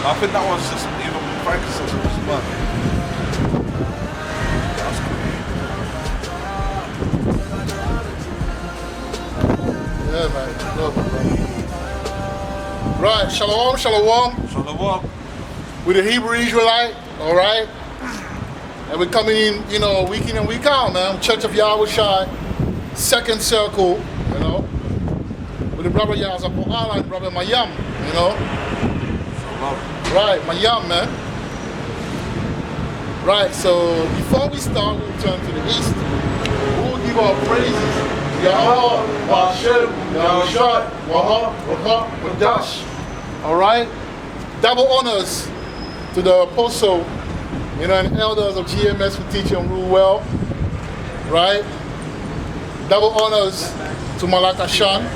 I think that one's just even frankincense as well. That's cool. Yeah, man. Love it, bro. Right, shalom, shalom. Shalom. We're the Hebrew Israelite, all right? And we're coming in, week in and week out, man. Church of Yahawashi, second circle, with the brother Yahawashi, and brother Mayam, Right, Mayam, man. Right, so before we start, we'll turn to the east. We'll give our praises. Yahawashi, Yahawashi, Wadash. All right? Double honors to the apostle, and elders of GMS who teach and rule well. Right? Double honors to Malakashan,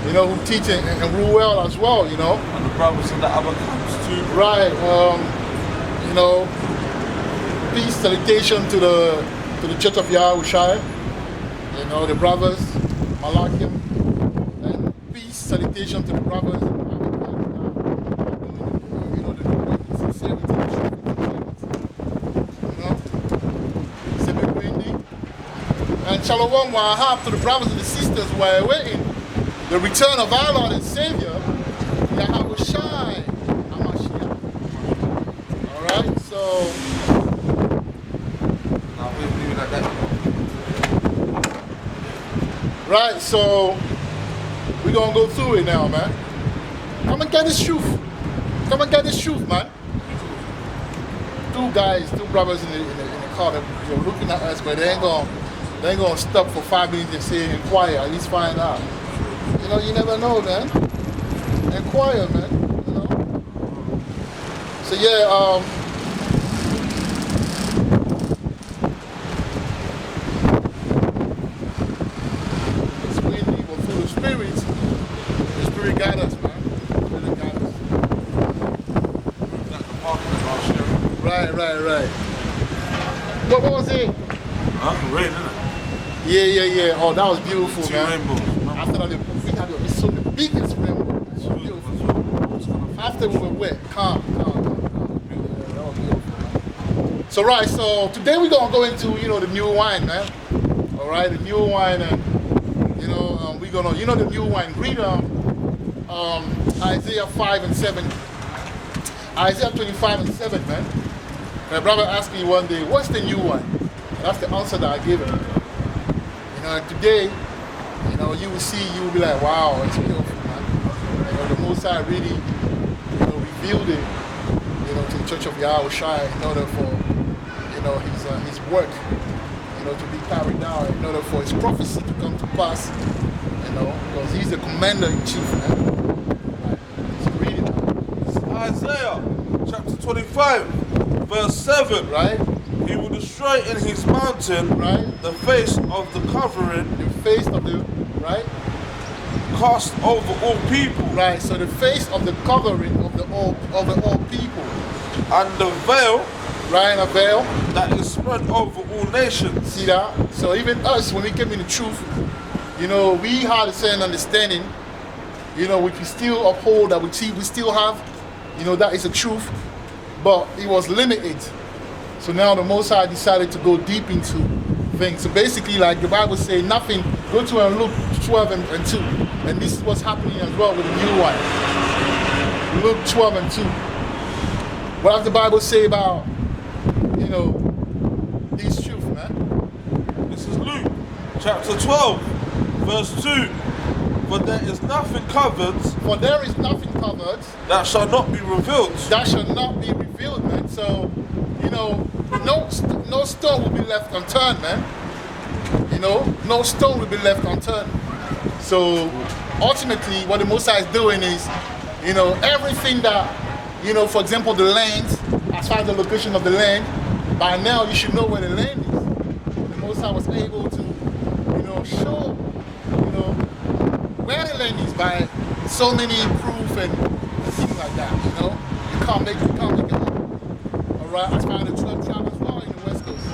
who teach and rule well as well, And the brothers in the other camps too. Right. Peace, salutation to the Church of Yahawashi, the brothers, Malakim, and peace, salutation to the brothers, and Shalom Wahab to the brothers and the sisters who are awaiting the return of our Lord and Savior, Yahawashi, Hamashiach. Alright, so. Now we're leaving like that. Right, so we're going to go through it now, man. Come and get this truth. Come and get this truth, man. Two brothers in the car that are looking at us, but they ain't going to stop for 5 minutes and say, inquire, at least find out. You never know, man. Inquire, man. So, yeah, it's windy, but through the Spirit guide us, man. The Spirit guide us. Right. What was it? Rain, isn't it? Yeah. Oh, that was beautiful, Two man. rainbows. After that, we had the biggest rainbow. It was beautiful. After we were wet, calm. Yeah, that was beautiful, man. So, right, so today we're going to go into, the new wine, man. All right, the new wine, and, we're going to, the new wine. Read Isaiah 5 and 7. Isaiah 25 and 7, man. My brother asked me one day, what's the new wine? That's the answer that I gave him. Today, you will see, you will be like, wow, it's beautiful, man. The Most High really, revealed it, to the Church of Yahawashi in order for, his work, to be carried out, in order for his prophecy to come to pass, because he's the commander-in-chief, man. So read it, man. Isaiah chapter 25, verse 7. Right? He will destroy in his mountain, right, the face of the covering, the face of the, right, cast over all people, right. So the face of the covering of the all people, and the veil, right, a veil that is spread over all nations. See that? So even us, when we came in the truth, we had a certain understanding, which we still uphold, that we still have, that is the truth, but it was limited. So now the Most High decided to go deep into things. So basically, like the Bible says, nothing, go to and Luke 12 and 2. And this is what's happening as well with the new wine. Luke 12 and 2. What does the Bible say about, these truths, man? This is Luke chapter 12, verse 2. For there is nothing covered. For there is nothing covered. That shall not be revealed. That shall not be revealed, man. So, no stone will be left unturned, man. No stone will be left unturned. So ultimately, what the Most High is doing is, everything that, for example, the land, as far as the location of the land, by now you should know where the land is. The Most High was able to, show, where the land is by so many proof and things like that. You can't make it up. All right, as far as the 12 tribes as well in the West Coast.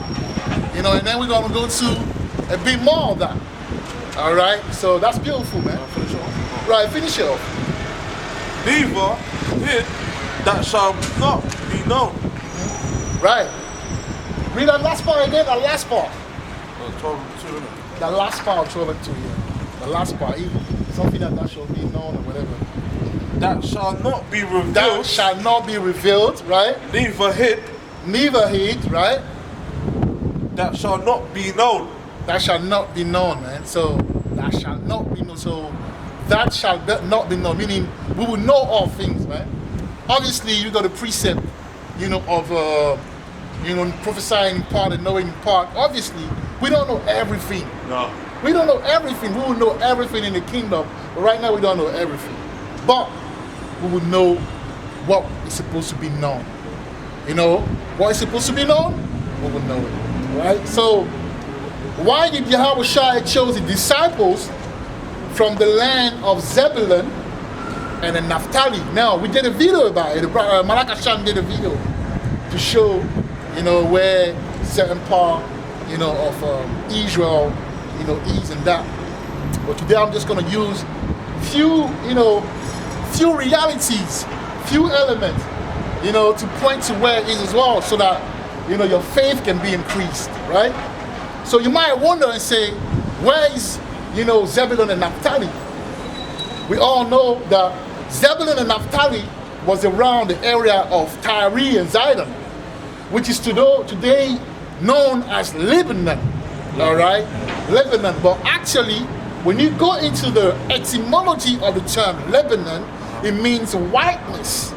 And then we're gonna go to a bit more of that. All right, so that's beautiful, man. Finish it off. Right, finish it off. Neither hid that shall not be known. Right. Read that last part again, that last part. 12 and 2, innit? The last part of 12 and 2, yeah. The last part, even something that shall be known or whatever. That shall not be revealed. That shall not be revealed, right? Neither hid. Neither hid, right? That shall not be known. That shall not be known, man. So that shall not be known. So that shall not be known, meaning we will know all things, man. Obviously, you got a precept, of prophesying in part and knowing in part. Obviously, we don't know everything. No. We don't know everything. We will know everything in the kingdom, but right now we don't know everything. But we will know what is supposed to be known. What is supposed to be known, we will know it. Right? So, why did Yahawashi chose the disciples from the land of Zebulon and the Naphtali? Now, we did a video about it. Malakashan did a video to show, where certain part, of Israel, is and that. But today I'm just going to use few realities, few elements, to point to where it is as well, so that, your faith can be increased, right? So you might wonder and say, where is, Zebulon and Naphtali? We all know that Zebulon and Naphtali was around the area of Tyre and Zidon, which is today known as Lebanon, all right? Lebanon, but actually, when you go into the etymology of the term Lebanon, it means whiteness.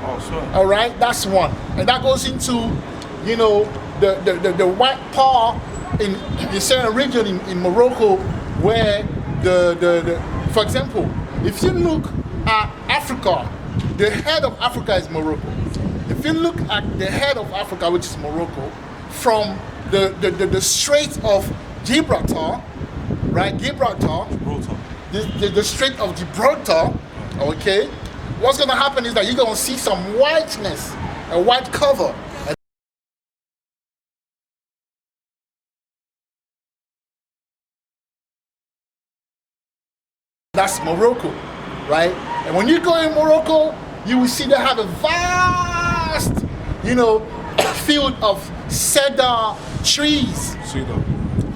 Oh, sure. All right, that's one, and that goes into, the white part in the certain region in Morocco, where for example, if you look at Africa, the head of Africa is Morocco. If you look at the head of Africa, which is Morocco, from the Strait of Gibraltar, right? Gibraltar. The Strait of Gibraltar, okay? What's going to happen is that you're going to see some whiteness, a white cover. That's Morocco, right? And when you go in Morocco, you will see they have a vast, field of cedar trees.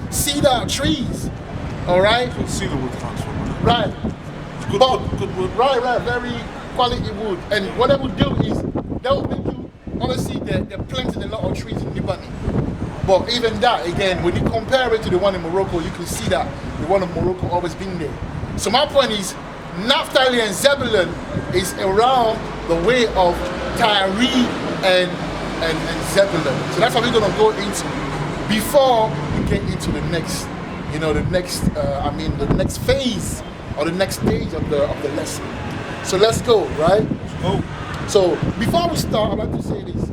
Cedar trees, all right? So cedar wood comes from, right? Good wood. Right, very quality wood. And what they will do is, they will make you, honestly, they're planting a lot of trees in Lebanon. But even that, again, when you compare it to the one in Morocco, you can see that the one in Morocco always been there. So my point is, Naphtali and Zebulon is around the way of Tyre and Zebulon. So that's what we're going to go into before we get into the next, the next phase or the next stage of the lesson. So let's go, right? Let's go. So before we start, I'd like to say this.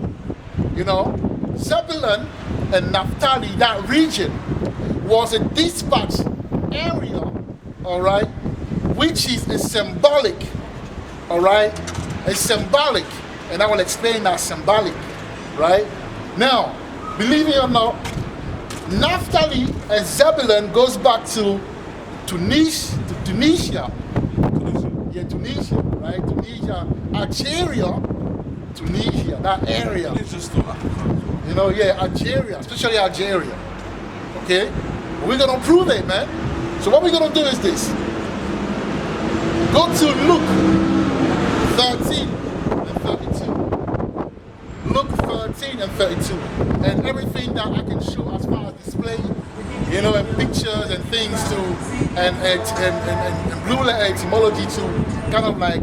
Zebulon and Naphtali, that region, was a dispatch area, all right, which is a symbolic, all right, a symbolic, and I will explain that symbolic, right? Now, believe it or not, Naphtali and Zebulon goes back to Tunisia. Yeah, Tunisia, right? Tunisia, Algeria, Tunisia, that area. It's just still Africa. Algeria, especially Algeria. Okay? We're gonna prove it, man. So what we're gonna do is this. Go to Luke 13 and 32. Luke 13 and 32. And everything that I can show as far as display, and pictures and things to, and blue letter etymology to kind of like,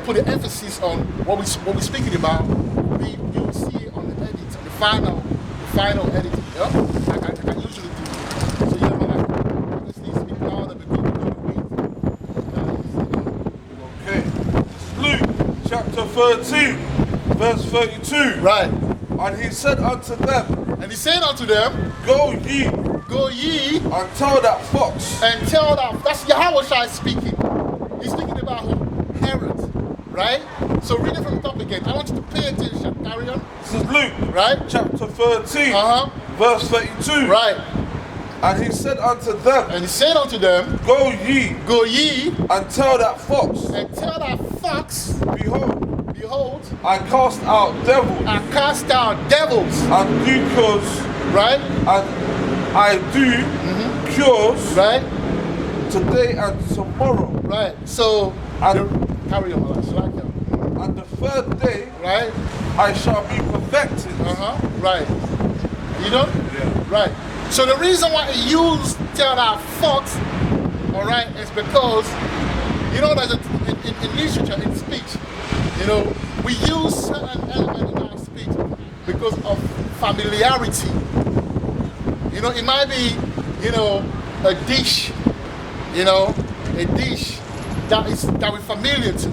put an emphasis on what we're speaking about. You'll see it on the edit, on the final editing. Yeah? I can usually do it. So honestly speak louder because we're going to Okay. Luke chapter 13, verse 32. Right. And he said unto them, Go ye, and tell that fox. and tell that, that's Yahawashi speaking. He's speaking about who? Herod, right? So read it from the top again. I want you to pay attention. Carry on. This is Luke, Right? chapter 13, verse 32. Right. And he said unto them, And he said unto them, Go ye, Go ye, and tell that fox, and tell that fox, Behold, behold, I cast out devils, I cast out devils, and do cures, right? and I do cures Right? today and tomorrow. Right. So, And, carry on, Mala. So like that. and the third day Right? I shall be perfected. Right. You know? Yeah. Right. So the reason why he used tell that fox, all right, is because, you know, there's in literature, in speech, you know, we use certain elements in our speech because of familiarity. You know, it might be, you know, a dish, you know, a dish that we're familiar to,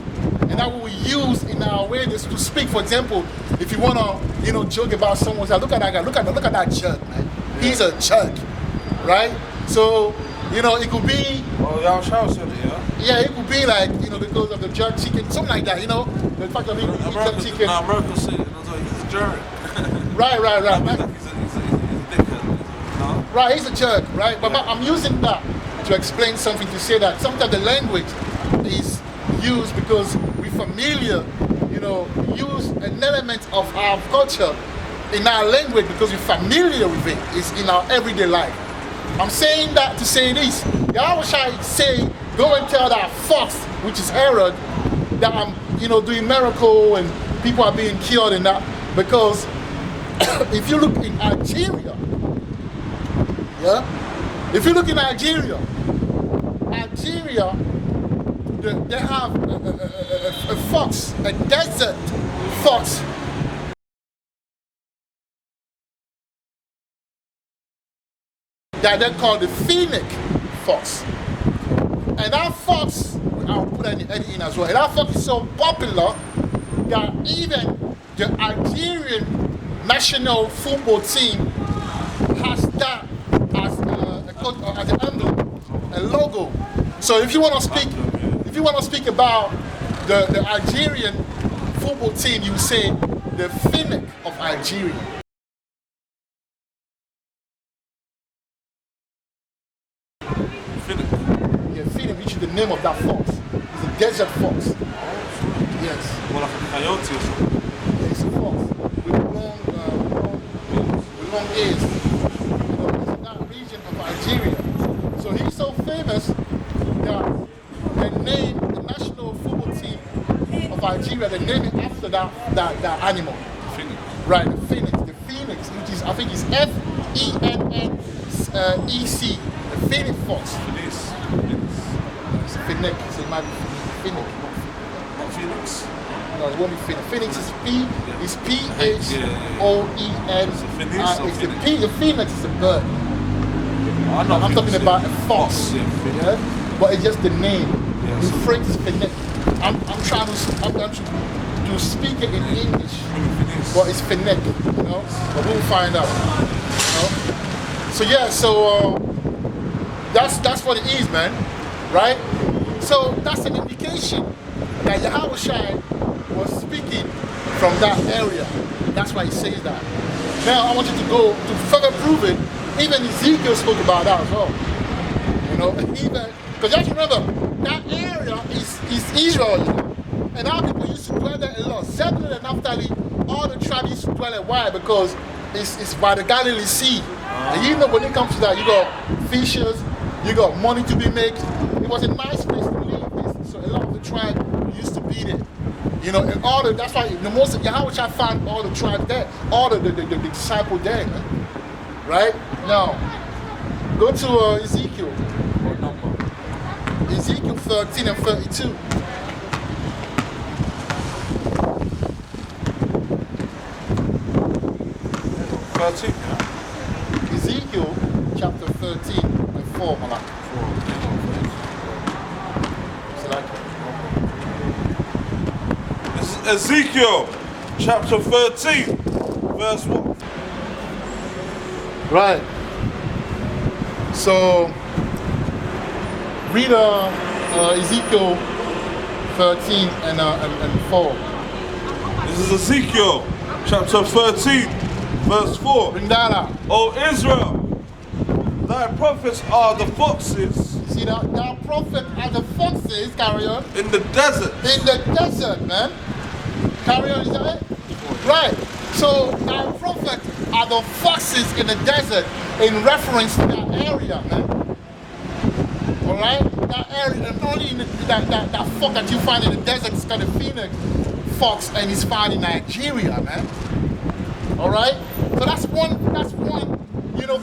and that we use in our awareness to speak. For example, if you wanna, you know, joke about someone, say, look at that guy, look at that jerk, man. He's a jerk, right? So, you know, it could be. Oh, Yahawashi said it, yeah? Yeah, it could be like, you know, because of the jerk chicken, something like that, you know, the fact that he eats jerk chicken. No, America said it, he's a jerk. Right. I mean, like he's a dickhead. No? Right, he's a jerk, right? But I'm using that to explain something, to say that sometimes the language is used because we're familiar, you know, use an element of our culture in our language because we're familiar with it. It's in our everyday life. I'm saying that to say this. Yahawashi say, go and tell that fox, which is Herod, that I'm, you know, doing miracle and people are being cured and that, because if you look in Algeria, yeah, if you look in Algeria, they have a fox, a desert fox. That they call the Phoenix fox. And that fox, I'll put any in as well, and that fox is so popular that even the Algerian national football team has that as an emblem, a logo. So if you want to speak about the Algerian football team, you say the Phoenix of Algeria. Phoenix, which is the name of that fox. It's a desert fox. Yes. Well, like a coyote or something. Yeah, it's a fox with long ears. You know, it's in that region of Algeria. So he's so famous that they named the national football team of Algeria, they named it after that animal. Phoenix. Right, the Phoenix, which is, I think it's F-E-N-N-E-C, the Phoenix fox. Phoenix. It's Phoenix, so it might be Phoenix. Not Phoenix. No, it won't be Phoenix. Phoenix is Yeah. P-H-O-E-N. Is it Phoenix or It's Phoenix? the Phoenix is a bird. I'm talking about a fox. Yeah? But it's just the name. Yeah, The so phrase is Phoenix. I'm trying to speak it in English. But it's Phoenix, you know? But we'll find out. You know? So yeah, that's what it is, man. Right? So that's an indication that Yahawashi was speaking from that area. That's why he says that. Now I want you to go to further prove it. Even Ezekiel spoke about that as well. You know, even because you have to remember that area is Israel, you know? And our people used to dwell there a lot. Zebulon and Naphtali, all the tribes used to dwell there. Why? Because it's by the Galilee Sea. And you know when it comes to that, you got fishes, you got money to be made. It was a nice place to live. So a lot of the tribe used to be there. You know, and all that's why the most Yahawashi found all the tribes there, all the disciples there, man. Right? Now, go to Ezekiel. What number? Ezekiel 13 and 32. Yeah? Ezekiel chapter 13 and 4, Malak. This is Ezekiel chapter 13, verse 1. Right. So, read Ezekiel 13 and 4. This is Ezekiel chapter 13, verse 4. Bring that out. O Israel, thy prophets are the foxes See that? Thy prophet are the foxes, carry on. in the desert. In the desert, man. Carry on, is that it? Right. So thy prophet are the foxes in the desert in reference to that area, man. Alright? That area, and only in that fox that you find in the desert is called a phoenix fox and it's found in Nigeria, man. Alright? So that's one,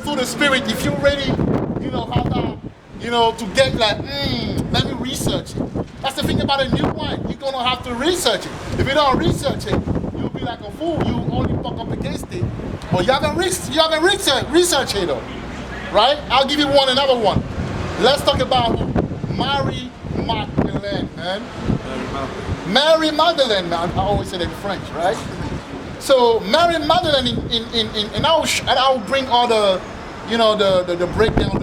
through the spirit, if you really, have that, to get like, let me research it. That's the thing about a new wine. You're gonna have to research it. If you don't research it, you'll be like a fool. You only buck up against it. But you haven't researched it though. Right? I'll give you another one. Let's talk about Mary Magdalene, man. Mary Magdalene, man. I always say that in French, right? So Mary Magdalene and I'll bring all the the breakdown,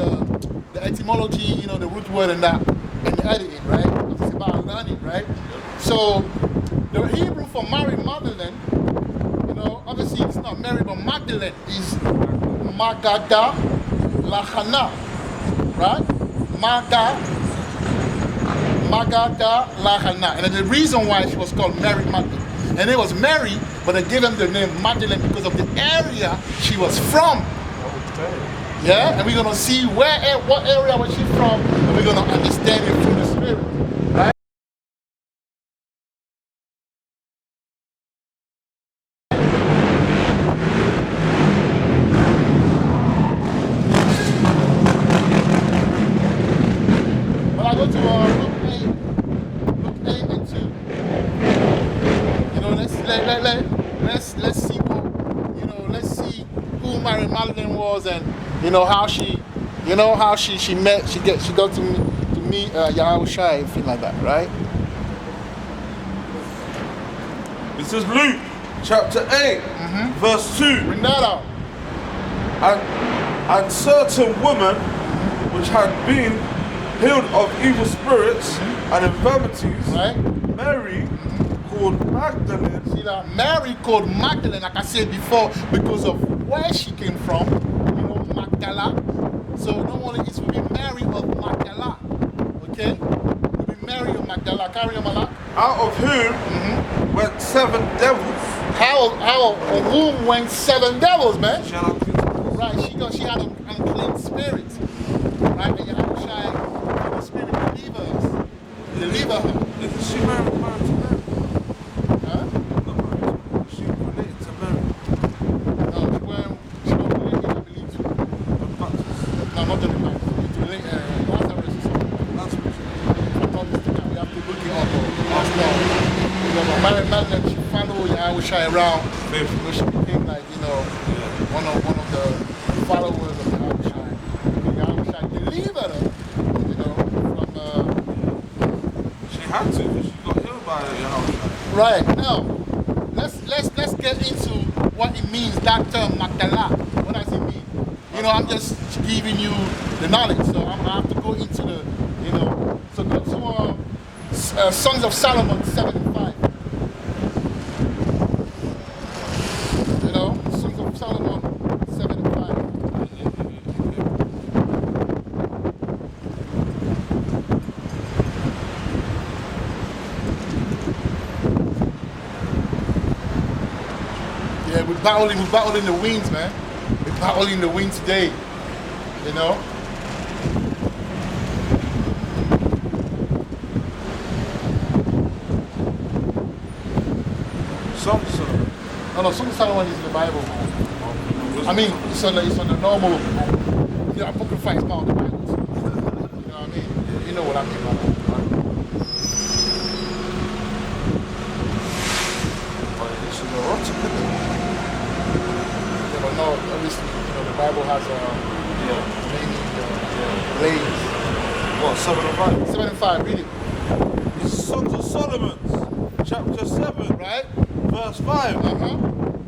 the etymology, the root word and that and the editing, right? It's about learning, right? So the Hebrew for Mary Magdalene, obviously it's not Mary but Magdalene is Magada Lahana, right? Magada Lahana. And the reason why she was called Mary Magdalene. And it was Mary, but they gave him the name Magdalene because of the area she was from. Okay. Yeah? And we're going to see what area was she from, and we're going to understand it through the Spirit. Right? When I go to Luke 8 and 2, let's see what, let's see who Mary Magdalene was and how she met, she got to meet Yahawashi and things like that, right? This is Luke chapter 8, verse 2. Bring that out. And certain woman which had been healed of evil spirits and infirmities, Right? Mary called Magdalene. See that? Mary called Magdalene, like I said before, because of where she came from, Magdala. So no only it will be Mary of Magdala. Okay? It will be Mary of Magdala. Carry on, Malak. Out of whom went 7 devils. How of whom went 7 devils, man? Shall I please? Right, she had an unclean spirit. Right, and Yahawashi, the spirit deliver her. Is she married to Mary? Huh? Not married. Is she related to Mary? No, she was related, I believe, to. No, not the Baptist. To Lazarus or something. That's what she I'm not mistaken, we have to look it up. Mary Magdalene, she followed Yahawashi around. Faithful. She became like, one of the followers of Yahawashi. Yahawashi delivered her, from She had to, because she got healed by Yahawashi. Right, now let's get into what it means, that term Magdala. What does it mean? I'm just giving you the knowledge, so I have to go into the, so go to Songs of Solomon 7:5. Songs of Solomon 7:5. Yeah, we're battling the winds, man. We're battling the wind today, Songs of Solomon. No, Song of Solomon is in the Bible. I mean, it's on the normal, Apocrypha is part of the Bible. You know what I mean? You know what I mean by that. It's an erotic, isn't it? Yeah, but no, obviously, the Bible has many lays. What, 7 and 5? 7 and 5, read it. It's Songs of Solomon, chapter 7, Right? verse 5.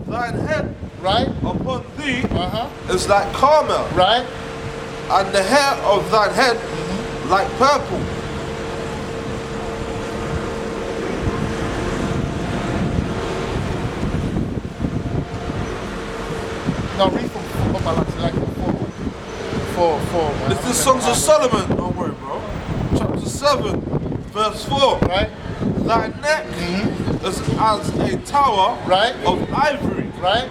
Thine head Right? upon thee Uh-huh. is like Carmel, Right? and the hair of thine head like purple. Now read from Malak, like 4, man. It's the Songs of Solomon. Don't worry, bro. Chapter 7, verse 4. Right? Thy neck is as a tower Right. of ivory. Right?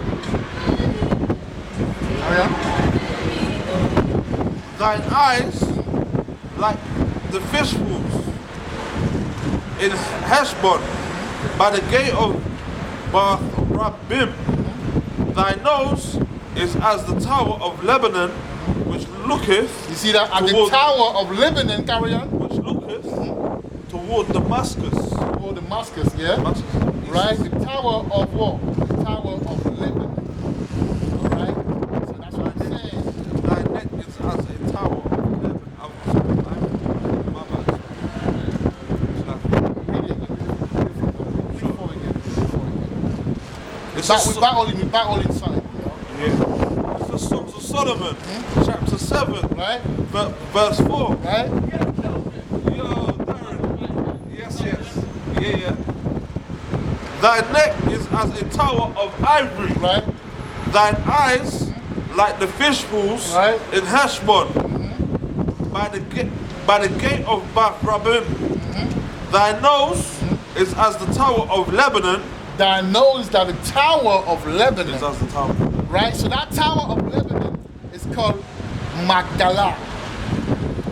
Carry on. Thine eyes like the fish pools in Heshbon by the gate of Bath Rabbim. Thy nose is as the tower of Lebanon, which looketh. You see that? At the tower of Lebanon, carry on. Which looketh toward Damascus. Toward Damascus, yeah? Damascus. Right? The tower of what? The tower of Lebanon. Alright? So that's what I'm saying. Thy neck is as a tower of Lebanon. My bad. It's We're back all inside. Yeah. It's the Songs of Solomon, chapter 7, Right? verse 4. Right? Yo, Darren. Yes. Yeah. Thy neck is as a tower of ivory. Right? Thine eyes like the fish pools Right. in Heshbon. By the gate of Bath Rabbim. Thy nose is as the tower of Lebanon. Thou knows that the tower of Lebanon. Is as the tower. Right? So that tower of Lebanon is called Magdala.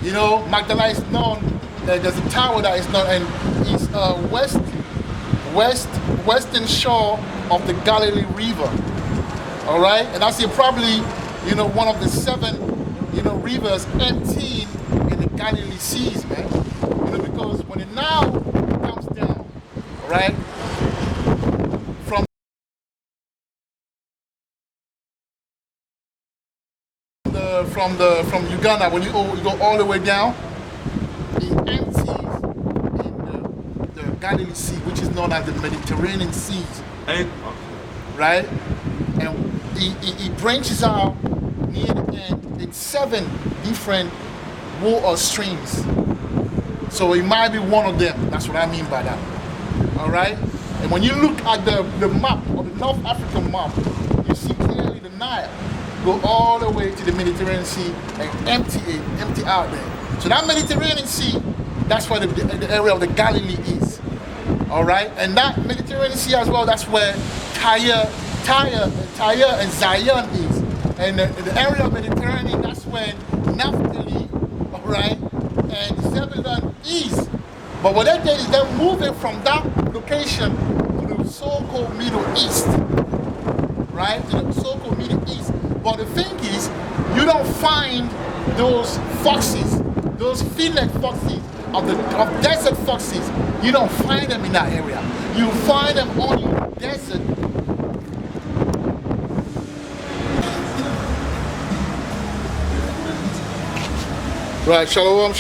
You know, Magdala is known, there's a tower that is known, and it's western shore of the Galilee River. All right? And that's probably, one of the 7, rivers emptying in the Galilee seas, man. Because when the Nile comes down, all right, from Uganda, when you go all the way down, it empties in the Galilee Sea, which is known as the Mediterranean Sea, right? And it branches out near the end in 7 different water streams. So it might be one of them. That's what I mean by that. All right? And when you look at the map, or the North African map, you see clearly the Nile go all the way to the Mediterranean Sea and empty out there. So that Mediterranean Sea, that's where the area of the Galilee is. All right? And that Mediterranean Sea as well, that's where Tyre and Zion is. And the area of Mediterranean, that's where Naphtali, all right, and Zebulon is. But what they did is they're moving from that location to the so-called Middle East, right? To the so-called Middle East. But the thing is, you don't find those foxes, those field foxes, of desert foxes. You don't find them in that area. You find them only in the desert. Right, shalom,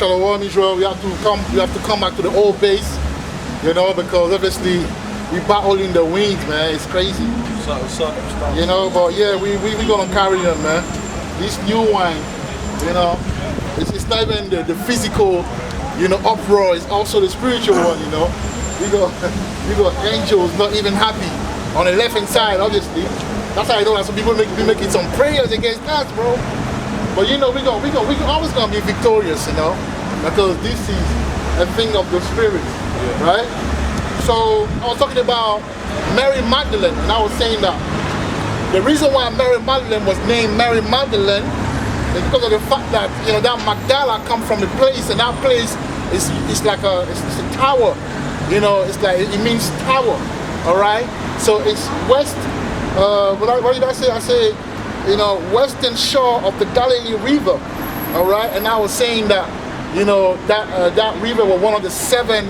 Israel. We have to come back to the old base, because obviously we battling the winds, man. It's crazy. But yeah, we gonna carry them, man. This new wine, it's not even the physical, uproar. It's also the spiritual one, We got angels not even happy on the left hand side, obviously. That's how I know that some people be making some prayers against us, bro. But we always gonna be victorious, because this is a thing of the spirit, right? So I was talking about Mary Magdalene, and I was saying that the reason why Mary Magdalene was named Mary Magdalene is because of the fact that that Magdala come from the place, and that place is like a tower, it's like it means tower, all right. So it's west. What did I say? I say, western shore of the Galilee River, all right. And I was saying that that river was one of the 7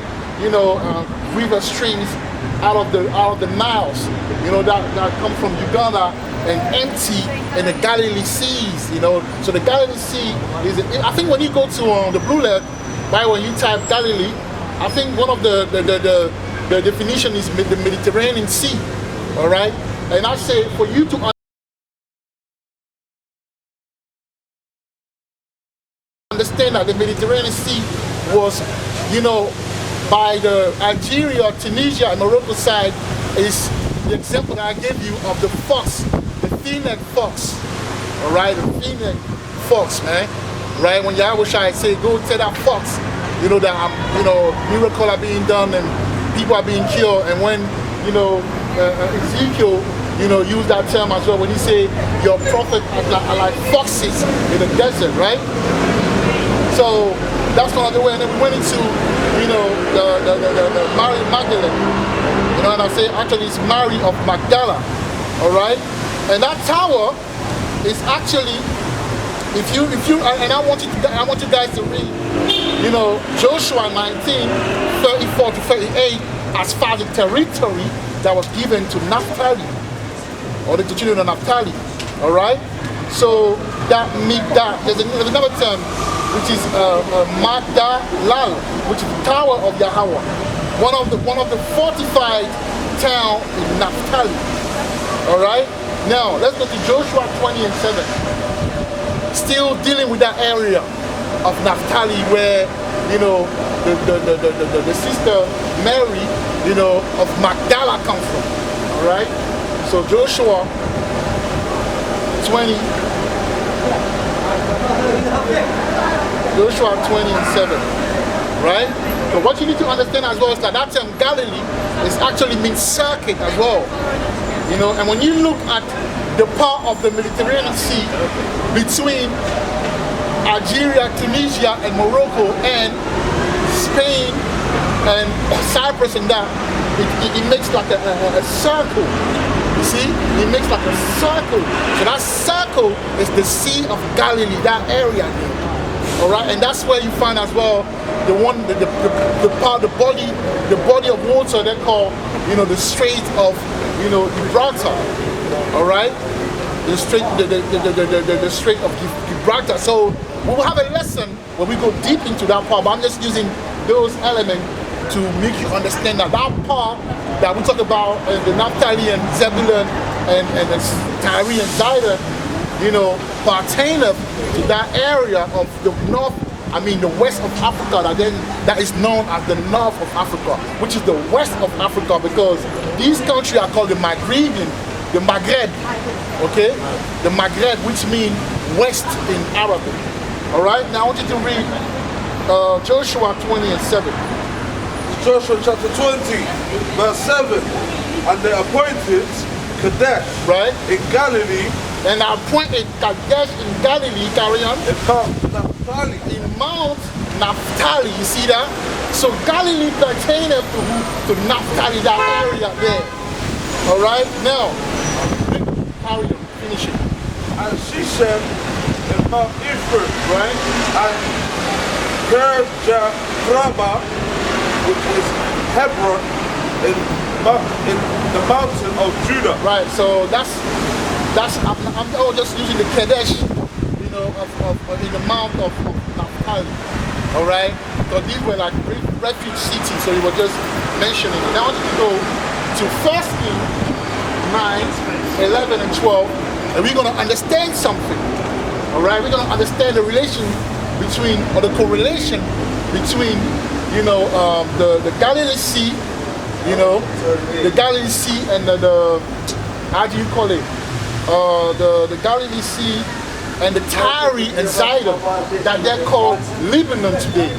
river streams out of the Niles, that come from Uganda and empty in the Galilee seas, So the Galilee Sea is, I think when you go to the Blue Letter, right, when you type Galilee, I think one of the definition is the Mediterranean Sea, all right. And I say for you to understand that the Mediterranean Sea was, by the Algeria, Tunisia, and Morocco side, is the example that I gave you of the fox, the fin-necked fox, all right, the fin-necked fox, man. Right? When Yahawashi say, go tell that fox, you know, that miracles are being done and people are being killed. And when, Ezekiel, use that term as well when he say your prophets are like foxes in the desert, right? So that's one of the way. And then we went into, the Mary Magdalene. And I say actually it's Mary of Magdala, all right? And that tower is actually, if you, and I want you guys to read, Joshua 19:34 to 38, as far as the territory that was given to Naphtali, or the children of Naphtali, all right? So there's another term, which is Magdalal, which is the Tower of Yahweh, one of the fortified town in Naphtali, all right? Now let's go to Joshua 20:7. Still dealing with that area of Naphtali where the sister Mary of Magdala comes from. All right. So Joshua 20. Joshua 20:7. Right. So what you need to understand as well is that term Galilee is actually means circuit as well. And when you look at the part of the Mediterranean Sea between Algeria, Tunisia, and Morocco, and Spain, and Cyprus, and that, it makes like a circle. You see? It makes like a circle. So that circle is the Sea of Galilee, that area there. All right, and that's where you find as well the body of water they call, the Strait of, Gibraltar. All right, the Strait of Gibraltar. So we will have a lesson when we go deep into that part, but I'm just using those elements to make you understand that part that we talk about, the Naphtali and Zebulon and the Tyre and Zidon, pertaineth to that area of the west of Africa that is known as the north of Africa, which is the west of Africa, because these countries are called the Maghreb, okay? The Maghreb, which means west in Arabic. All right, now I want you to read Joshua 20:7. Joshua chapter 20, verse 7. And they appointed Kadesh, right, in Galilee, and I appointed Kadesh in Galilee, carry on, in Mount Naphtali. In Mount Naphtali, you see that? So Galilee pertained to Naphtali, that area there. All right, now, carry on, finish it. And she said, in Mount Ephraim, right, and Kirjathraba, which is Hebron, in the mountain of Judah. Right, so I'm just using the Kadesh, in the mount of Naphtali. All right, so these were like refuge cities, so he was just mentioning it. Now I want you to go to 1 Kings 9, 11, and 12, and we're going to understand something. All right, we're going to understand the relation between, or the correlation between, the Galilee Sea, the Galilee Sea and the how do you call it? The Galilee Sea and the Tyre and Zidon that they're called Lebanon today.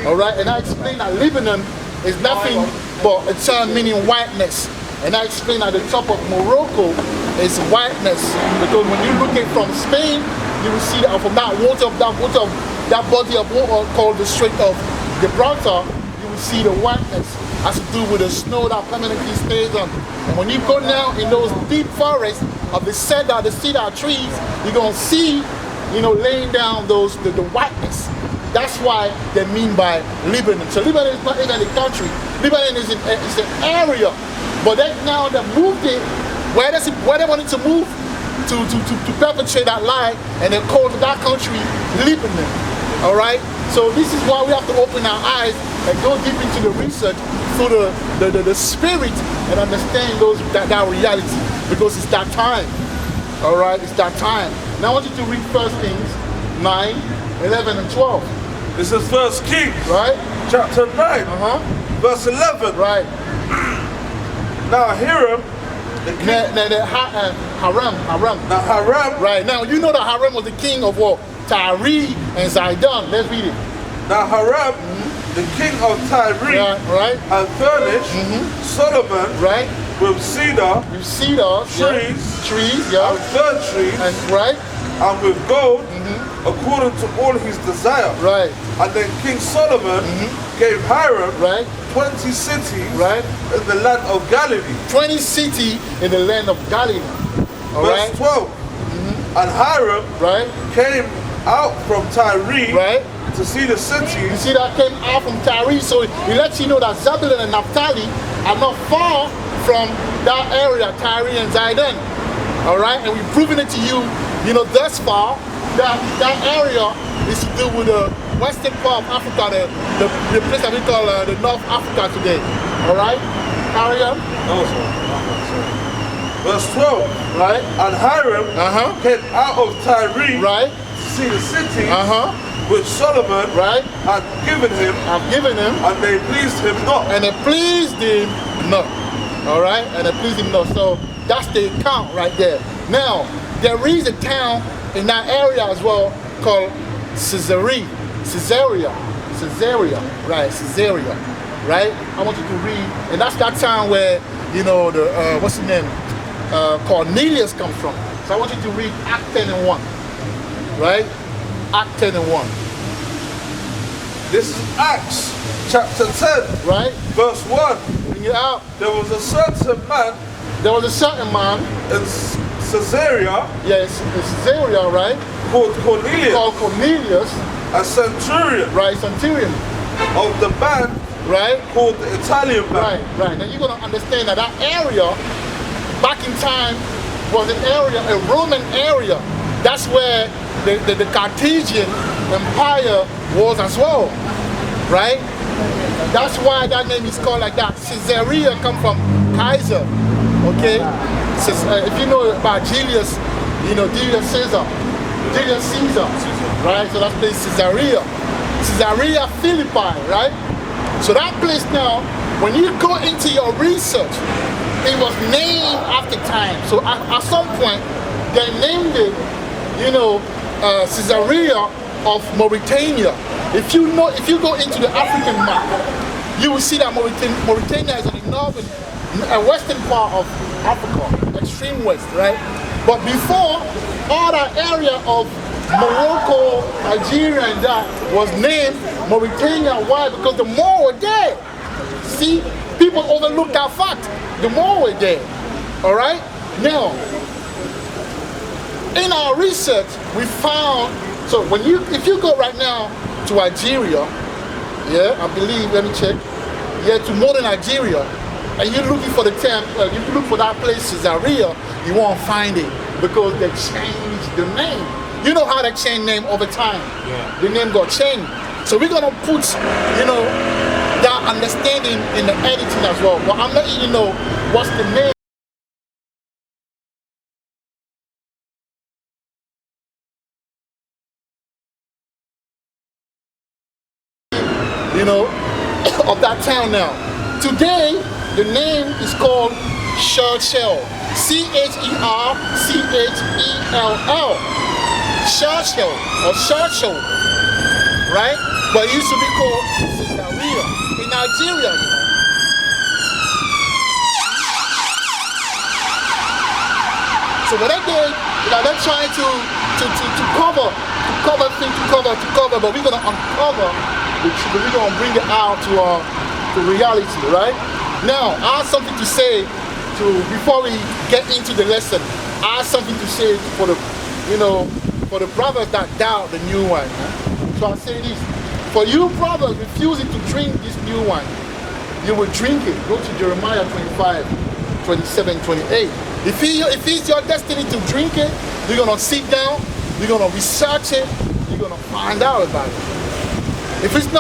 All right, and I explained that Lebanon is nothing but a term meaning whiteness. And I explained at the top of Morocco is whiteness, because when you look at from Spain, you will see that from that body of water called the Strait of Gibraltar, you will see the whiteness has to do with the snow that permanently stays on. And when you go now in those deep forests of the cedar trees, you're gonna see, laying down the whiteness. That's why they mean by Lebanon. So Lebanon is not even a country. Lebanon is an area. But they moved it where they wanted to move to perpetrate that lie, and they called that country Lebanon. All right. So this is why we have to open our eyes and go deep into the research through the spirit and understand that reality, because it's that time. All right, it's that time. Now I want you to read 1 Kings 9, 11, and 12. This is 1 Kings, right? Chapter 9, verse 11. Right. Now Hiram, the king. Haram. Now Haram. Right. Now you know that Haram was the king of what? Tyre and Zidon. Let's read it. Now Hiram, the king of Tyre, Right. had furnished Solomon Right. with cedar, With cedar, trees, yeah, and fir trees, and right, and with gold, according to all his desire. right, And then King Solomon gave Hiram right, 20 cities right. in the land of Galilee. 20 cities in the land of Galilee. All Verse right, 12. And Hiram right, came out from Tyre right. to see the You cities. see that came out from Tyre, so it lets you know that Zebulon and Naphtali are not far from that area, Tyre and Zidon. All right, and we've proven it to you, thus far, that area is to do with the western part of Africa, the place that we call the North Africa today. All right, carry on. No, sir. Verse 12. Right, And Hiram came out of Tyre right, to see the cities which Solomon right. had given him, I've given him, and they pleased him not. and it pleased him not. All right, and it pleased him not. So that's the account right there. Now there is a town in that area as well called Caesarea, right? I want you to read, and that's that town where the what's his name, Cornelius comes from. So I want you to read Act 10 and 1, right? Act 10 and 1, This is Acts chapter 10, right? verse 1. Bring it out. There was a certain man There was a certain man, in Caesarea yes, Caesarea, right? called Cornelius, Called Cornelius, a centurion right? Centurion, of the band right? called the Italian Right, band. right. Now you're gonna understand that area back in time was an area, a Roman area. That's where the Carthaginian Empire was as well, right? That's why that name is called like that. Caesarea come from Kaiser, okay? If you know about Julius, Julius Caesar, right? So that's place Caesarea Philippi, right? So that place now, when you go into your research, it was named after time. So at some point, they named it, Caesarea of Mauritania. If you go into the African map, you will see that Mauritania is on the northern, western part of Africa, extreme west, right? But before, all that area of Morocco, Algeria, and that was named Mauritania. Why? Because the Moor were there. See, people overlook that fact. The Moor were there. All right. Now, in our research, we found. So if you go right now to Algeria, yeah, I believe. Let me check. Yeah, to modern Algeria, and you're looking for the term. You look for that place, Caesarea, you won't find it because they changed the name. You know how they change name over time. Yeah. The name got changed. So we're gonna put, that understanding in the editing as well. But I'm letting you know what's the name. Of that town now. Today, the name is called Churchill. Cherchell. Churchill or Churchill, right? But it used to be called Caesarea in Nigeria, So what they did, they're trying to cover, but we're gonna uncover the truth. We're gonna bring it out to reality, right? Now, I have something to say before we get into the lesson. I have something to say for the brothers that doubt the new wine. So I say this: for you brothers refusing to drink this new wine, you will drink it. Go to Jeremiah 25, 27, 28. If it's your destiny to drink it, you're gonna sit down, you're gonna research it, you're gonna find out about it. If it's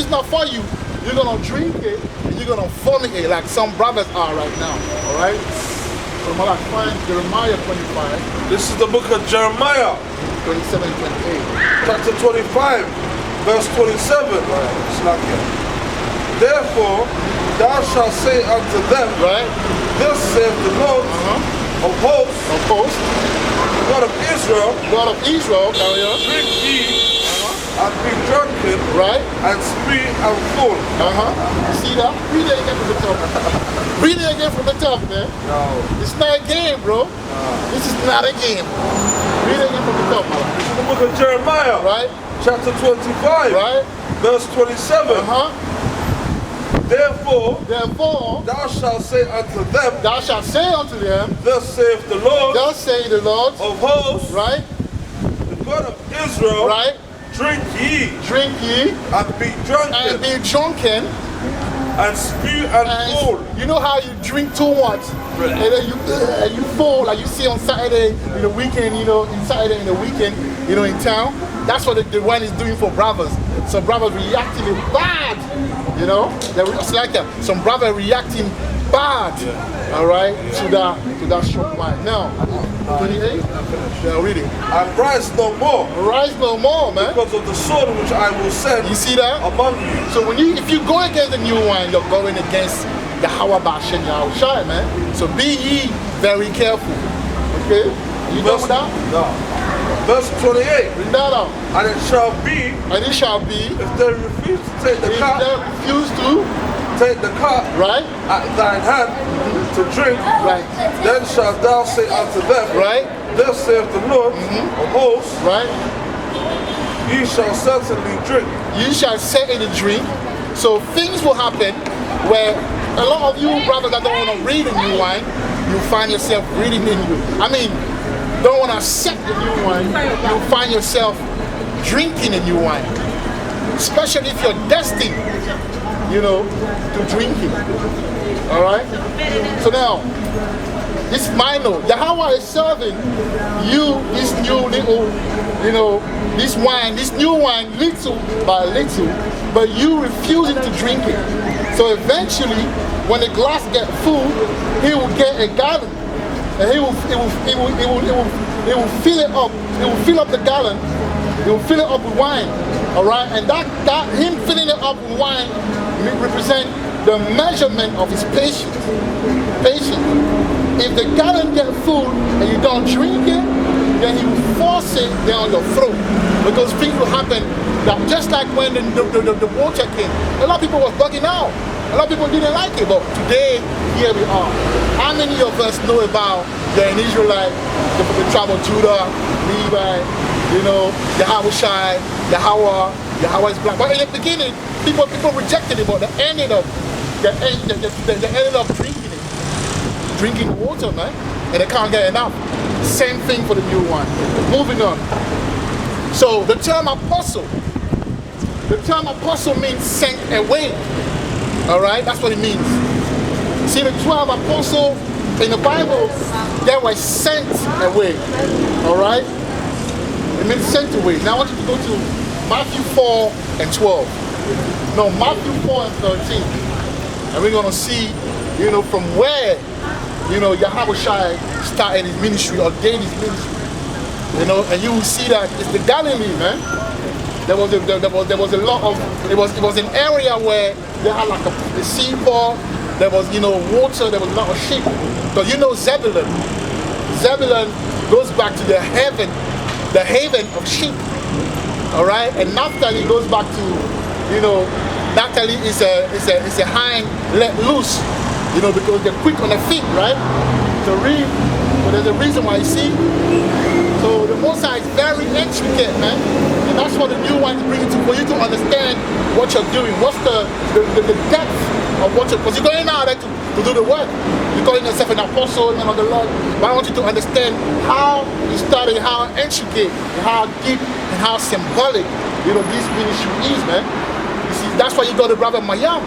not for you, you're gonna drink it and you're gonna vomit it like some brothers are right now. All right. So I'm gonna find Jeremiah 25. This is the book of Jeremiah, 27, 28. chapter 25, verse 27. It's not here. Therefore, thou shalt say unto them, Right? Thus saith the Lord of hosts, God of Israel, carry on. drink ye and be drunken, Right? and spree and full. You see that? Read it again from the top. Read it again from the top, man. No. It's not a game, bro. This is not a game. Read it again from the top, man. This is the book of Jeremiah, Right? chapter 25, Right? verse 27. Therefore, thou shalt say unto them, thou shalt say unto them, thus saith the Lord thus say the Lord of hosts, right? the God of Israel, Right? drink ye Drink ye and be drunken and be drunken. and spew and full. You know how you drink too much and then you fall, like you see on Saturday in the weekend, Saturday in the weekend, in town. That's what the wine is doing for brothers. Some brothers reacting bad, It's like that. Some brothers reacting bad, all right, to that strong wine. Now, 28, reading. And rise no more, man. because of the sword which I will send You see that? among you. So if you go against the new wine, you're going against Yahawashi and Yahawashi, man. So be ye very careful. Okay? You done with that? No. Verse 28. Bring that out. And it shall be, if if they refuse to take the cup, they refuse to, take the cup right? at thine hand to drink, Right. then shalt thou say unto them, Right? thus saith the Lord of hosts, Right? ye shall certainly drink. You shall certainly drink. So things will happen where a lot of you brothers that don't want to read the new wine, you find yourself reading the new. Don't want to accept the new wine, you find yourself drinking the new wine. Especially if you're destined, to drink it. All right? So now, this minor, Yahweh is serving you this new little, this new wine, little by little, but you refusing to drink it. So eventually, when the glass gets full, he will get a gallon, and he will fill it up. He will fill up the gallon. He will fill it up with wine. All right, and that him filling it up with wine represent the measurement of his patience. If the gallon gets full and you don't drink it, then he will force it down your throat. Because things will happen that just like when the water came, a lot of people was bugging out. A lot of people didn't like it, but today, here we are. How many of us know about the Israelite, the tribe of Judah, Levi, Yahawashi, Yahweh is black. But in the beginning, people rejected it, but they ended up drinking water, man, and they can't get enough. Same thing for the new one. Moving on. So the term apostle means sent away. All right, that's what it means. See, the 12 apostles in the Bible, they were sent away. All right, it means sent away. Now I want you to go to Matthew 4 and 12. No, Matthew 4 and 13. And we're going to see, from where, Yahawashi started his ministry, or gave his ministry. And you will see that it's the Galilee, man. There was a lot of, it was an area where they had like a seaport, there was, water, there was a lot of sheep. So Zebulon goes back to the haven of sheep. All right, and Naphtali goes back to, Naphtali is a hind let loose, because they're quick on their feet, right? To read, but there's a reason why, you see. So the Most High is very intricate, man. And that's what the new one is bringing to, for you to understand what you're doing. What's the depth of what because you're going out there to do the work. You're calling yourself an apostle and of the Lord. But I want you to understand how you started, how intricate, and how deep, and how symbolic, this ministry is, man. You see, that's why you got the brother Mayam.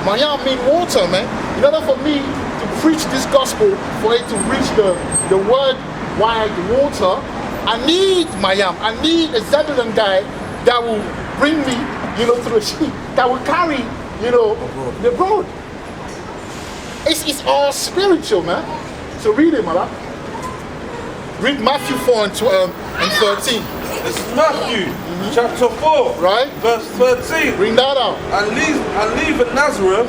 Mayam means water, man. In order for me to preach this gospel, for it to reach the word wide water, I need Mayam. I need a Zebulon guy that will bring me, to the sheep, that will carry, the road. It's all spiritual, man. So read it, man. Read Matthew 4 and 13. This is Matthew, chapter 4, right? Verse 13. Bring that out. And leaving Nazareth,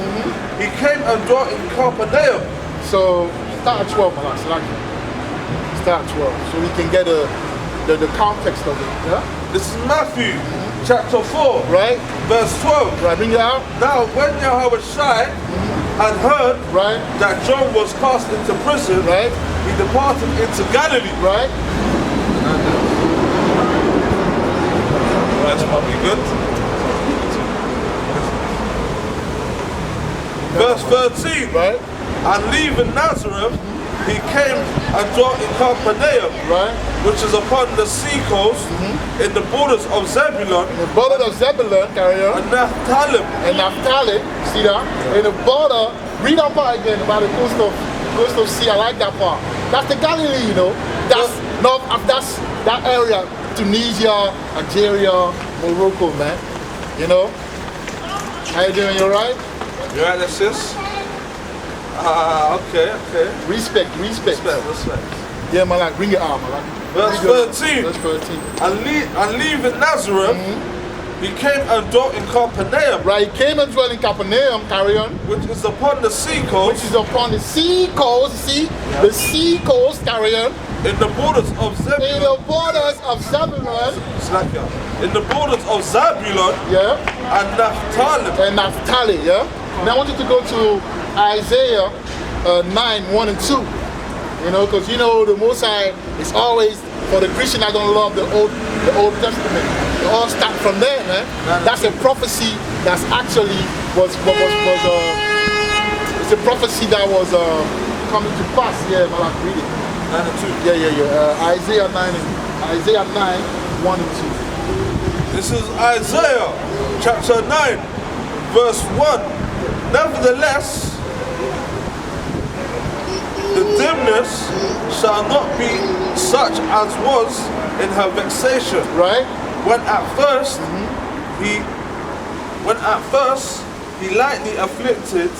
he came and dwelt in Capernaum. So start at 12, man. Start 12. So we can get the context of it. Yeah? This is Matthew chapter 4, Right? verse 12. Right, bring it out. Now, when Yahawashi had heard Right? that John was cast into prison, Right? he departed into Galilee. Right? That's probably good. Verse 13. Right? And leaving Nazareth, he came and dwelt in Capernaum, Right? which is upon the sea coast, in the borders of Zebulon In the border of Zebulon, carry on. and Naphtali. And Naphtali, see that? In the border, read that part again about the coast of sea. I like that part. That's the Galilee, you know. That's north of that area. Tunisia, Algeria, Morocco, man. You know? How you doing? You alright? You right there, sis? Okay. Respect. Respect. Yeah, man, like, bring it out, man. Like, Verse bring it 13. Verse 13. And leaving Nazareth, he came and dwelt in Capernaum, Right, he came and dwelt in Capernaum, carry on. which is upon the sea coast, Which is upon the sea coast, see? The sea coast, carry on. in the borders of In Zebulon. the borders of Zebulon, In the borders of Zebulon yeah, and Naphtali. and Naphtali, yeah. Now I want you to go to Isaiah 9, 1 and 2. You know, because you know the Most High is always, for the Christian that don't love the Old Testament, they all start from there, man. That's a prophecy that's actually it's a prophecy that was coming to pass. Yeah, man, like, read it. 9 and 2. Yeah. Isaiah 9, 1 and 2. This is Isaiah chapter 9, verse 1. Nevertheless, the dimness shall not be such as was in her vexation. Right? When at first he lightly afflicted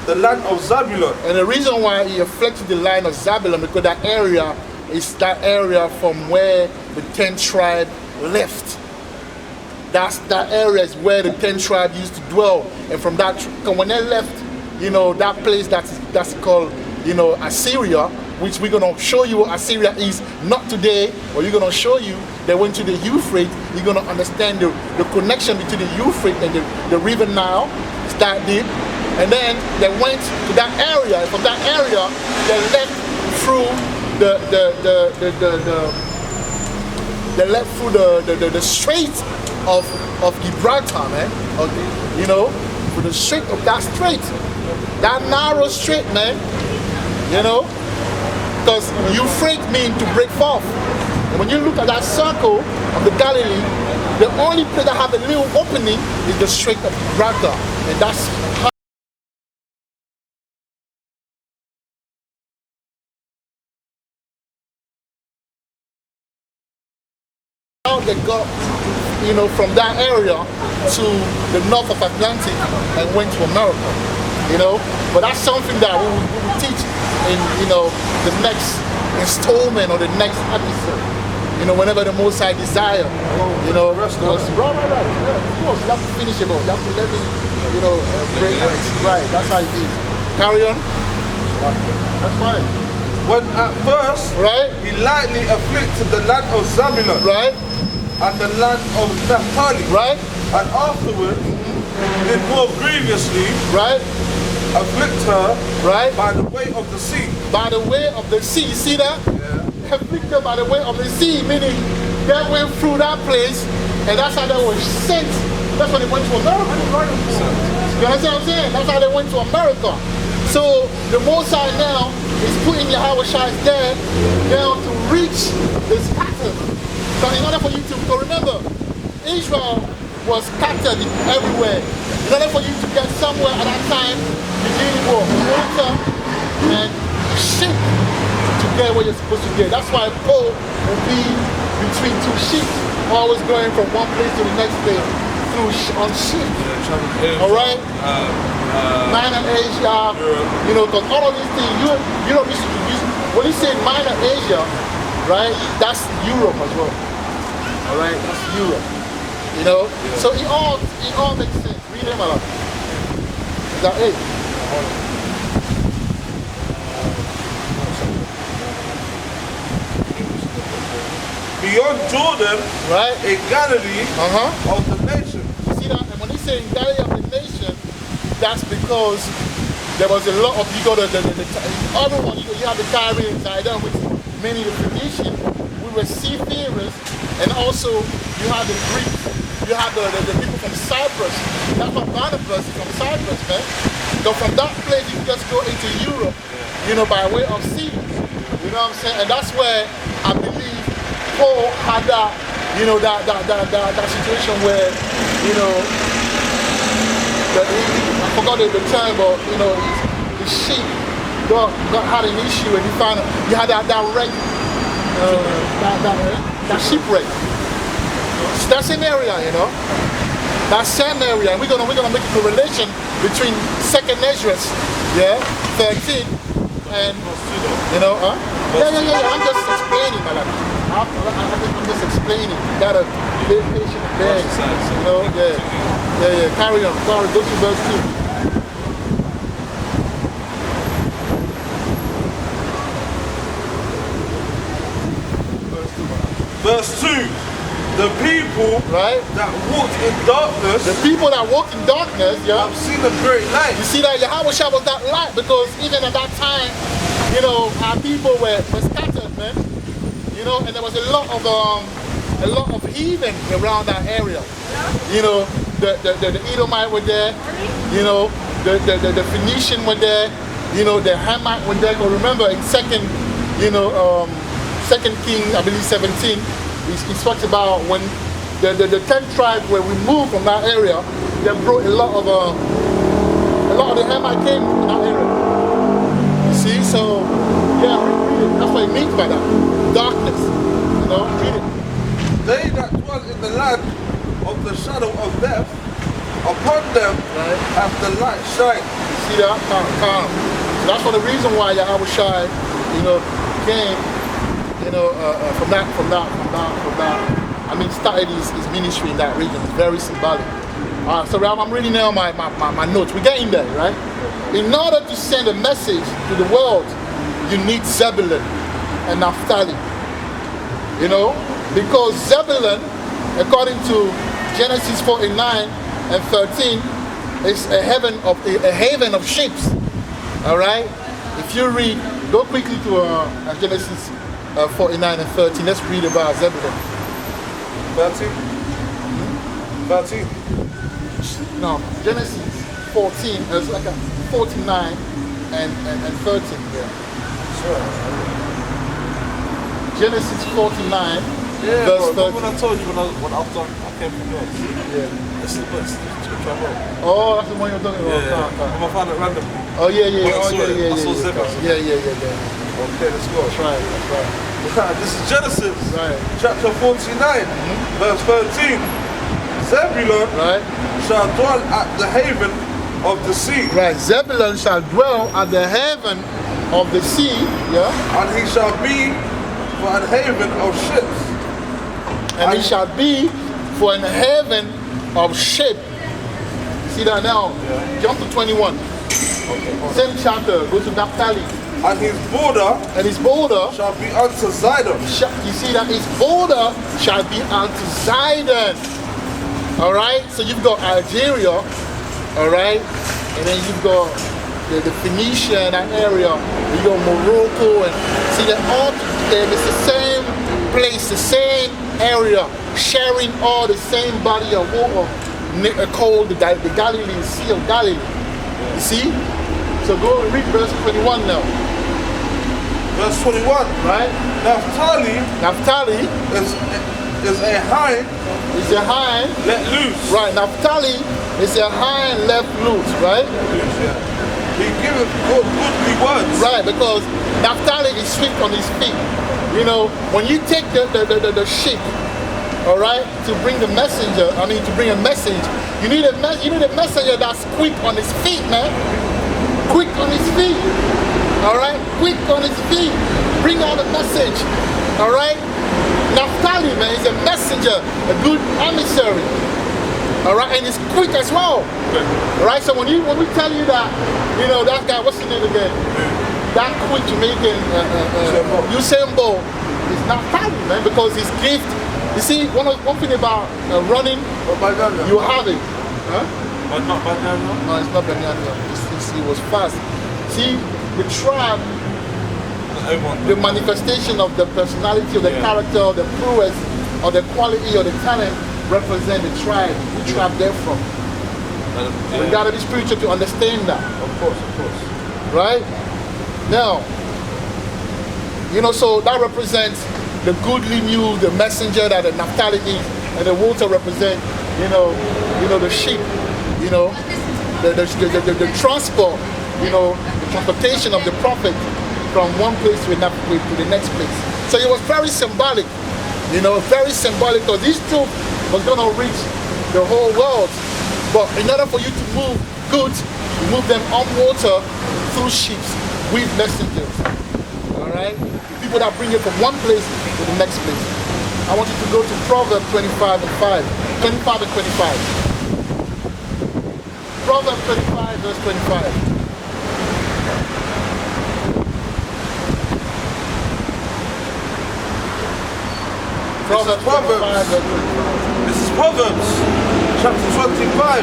the land of Zebulon. And the reason why he afflicted the line of Zebulon, because that area is that area from where the 10 tribe left. That area is where the 10 tribe used to dwell. And from that, when they left, you know, that place that's called, you know, Assyria, which we're going to show you what Assyria is, not today, but you're going to show you they went to the Euphrates. You're going to understand the connection between the Euphrates and the river Nile. It's that deep. And then they went to that area. And from that area, they left through the strait of Gibraltar, man. Okay. You know, for the strait of that strait, that narrow strait, man. You know, because Euphrates mean to break forth. And when you look at that circle of the Galilee, the only place that have a little opening is the strait of Gibraltar, and that's how they got, you know, from that area to the north of Atlantic and went to America. You know, but that's something that we will teach in, you know, the next installment or the next episode. You know, whenever the Most High desire. You know, right. Yeah, of course, you have to finish it all. You have to let it, you know, break it. Right, that's how it is. Carry on. That's fine. When at first Right? he lightly afflicted the land of Zebulon Right? and the land of Naphtali, Right? and afterward did more grievously Right? afflict her Right? by the way of the sea. By the way of the sea. See that? Yeah. Afflicted by the way of the sea, meaning they went through that place, and that's how they were sent. That's when they went to America. You understand what I'm saying? That's how they went to America. So the Most High now is putting Yahawashi there now to reach this pattern. So in order for you to remember, Israel was scattered everywhere. In order for you to get somewhere at that time, you need water and ship to get where you're supposed to get. That's why Paul will be between two ships, always going from one place to the next place on ship. All right? Minor Asia, you know, because all of these things, you know, when you say Minor Asia, right, that's Europe as well. All right, that's Europe. You know, so it all makes sense. Read them out. Is that it? beyond Jordan, right? in Galilee of the nation. You see that? And when they say in Galilee of the nation, that's because there was a lot of, you got the other one, you have the Caribbean side, which many of the Phoenicians, we were seafarers, and also you have the Greeks, you have the people from Cyprus. That's what Barnabas is from Cyprus, man. So from that place, you just go into Europe, you know, by way of sea. You know what I'm saying? And that's where I believe Paul had that, you know, that situation where, you know, I forgot the term, but you know, his sheep had an issue, and he found he had that wreck, that shipwreck. That same area, you know, that same area, and we're gonna make a correlation between Second Ezra's, 13, and you know, yeah. I'm just explaining, my love. I'm just explaining. You gotta be patient there, you know, yeah. Carry on. Sorry, go to verse 2. Verse 2. The people that walked in darkness, have seen a great light. You see that Yahawashi was that light, because even at that time, you know, our people were scattered, man. You know, and there was a lot of heathen around that area. You know, the Edomite were there. You know, the Phoenician were there. You know, the Hamite were there. But remember, in Second King, I believe 17. He talks about when the 10 tribes were removed from that area, they brought a lot of the Hamite came from that area. You see, so yeah, read it. That's what it means by that. Darkness. You know, read it. They that dwell in the land of the shadow of death, upon them have the light shine. You see that? Calm. So that's for the reason why Yahawashi, you know, came. You know, from that. I mean, started his ministry in that region. It's very symbolic. So I'm reading now my notes. We're getting there, right? In order to send a message to the world, you need Zebulon and Naphtali. You know, because Zebulon, according to Genesis 49 and 13, is a haven of ships. All right. If you read, go quickly to Genesis 49 and 13. Let's read about Zebulon. 13? 13? No, Genesis 14, it's like a 49 and 13 here. Sure. Genesis 49, verse 13. When I told you when I came from yours. Yeah. This is the best. Oh, that's the one you're talking about. Yeah. I'm going to find it randomly. Oh, yeah. I saw Zebulon. Yeah. Okay, let's go. That's right. This is Genesis, chapter 49, verse 13. Zebulon shall dwell at the haven of the sea. Right, Zebulon shall dwell at the haven of the sea, and he shall be for an haven of ships. And he shall be for an haven of ships. See that now? Yeah. Jump to 21. Okay. Same chapter, go to Naphtali. And his border shall be unto Zidon. You see that his border shall be unto Zidon. All right, so you've got Algeria, all right, and then you've got the Phoenicia, that area. You got Morocco, and see that all it's the same place, the same area, sharing all the same body of water called the Galilee, Sea of Galilee. You see? So go and read verse 21 now. Verse 21. Right? Naphtali is a hind. Is a hind. Let loose. Right. Naphtali is a hind left loose. Right? Loose, yeah. He giveth goodly words. Right, because Naphtali is swift on his feet. You know, when you take the sheep, all right, to bring the messenger, to bring a message, you need a messenger that's quick on his feet, man. Quick on his feet. All right, quick on his feet. Bring out a message. All right. Naphtali, man, is a messenger, a good emissary. All right, and it's quick as well. All right, so when we tell you that, you know, that guy, what's his name again? That quick Jamaican, Usain Bolt. is Naphtali, man, because his gift. You see, one thing about running, you have it. Huh? But not banana. No, it's not banana. It was fast. See, the tribe, the manifestation of the personality, of the character, of the prowess, or the quality, or the talent represent the tribe they're from. Yeah. We gotta be spiritual to understand that. Of course. Right? Now, so that represents the goodly mule, the messenger that the Naphtali is, and the water represent, the sheep, the transport, the transportation of the prophet from one place to the next place. So it was very symbolic, very symbolic, because this truth was going to reach the whole world. But in order for you to move goods, you move them on water through ships with messengers. All right? People that bring it from one place to the next place. I want you to go to Proverbs 25 and 5. 25 and 25. Proverbs 25, verse 25. Proverbs 25, verse 25. This is Proverbs chapter 25,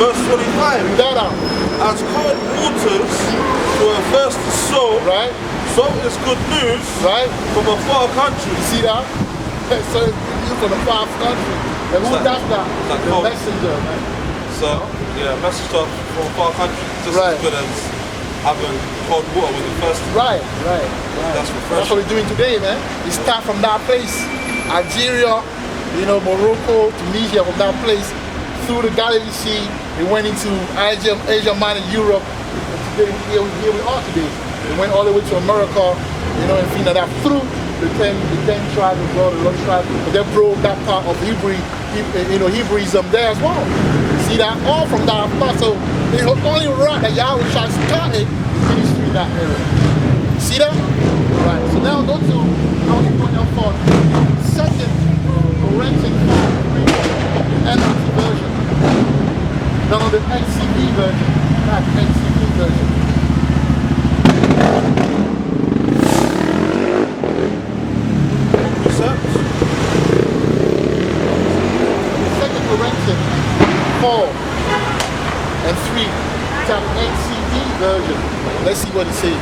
verse 25. Read that out. As cold waters to a thirsty soul, right? So is good news, right, from a far country. You see that? So it's good news from a far country. And who does that? The messenger, man. So, messenger from a far country, just as good as having cold water with the thirsty. Right. That's refreshing. That's what we're doing today, man. We start from that place. Algeria, Morocco, Tunisia, from that place, through the Galilee Sea, we went into Asia Minor, Europe, and today, here we are today. We went all the way to America, and things like that, through the 10 tribes as well, the 11 tribes, but they brought that part of Hebrewism there as well. See that? All from that part. So the only right that Yahawashi started ministry in that area. See that? Right. So now go to, I want to point out for 2 Corinthians 5:3, NLT version. Now the NCV version, not NCV version. Corinthians 4 and 3, tap NCV version. Let's see what it says.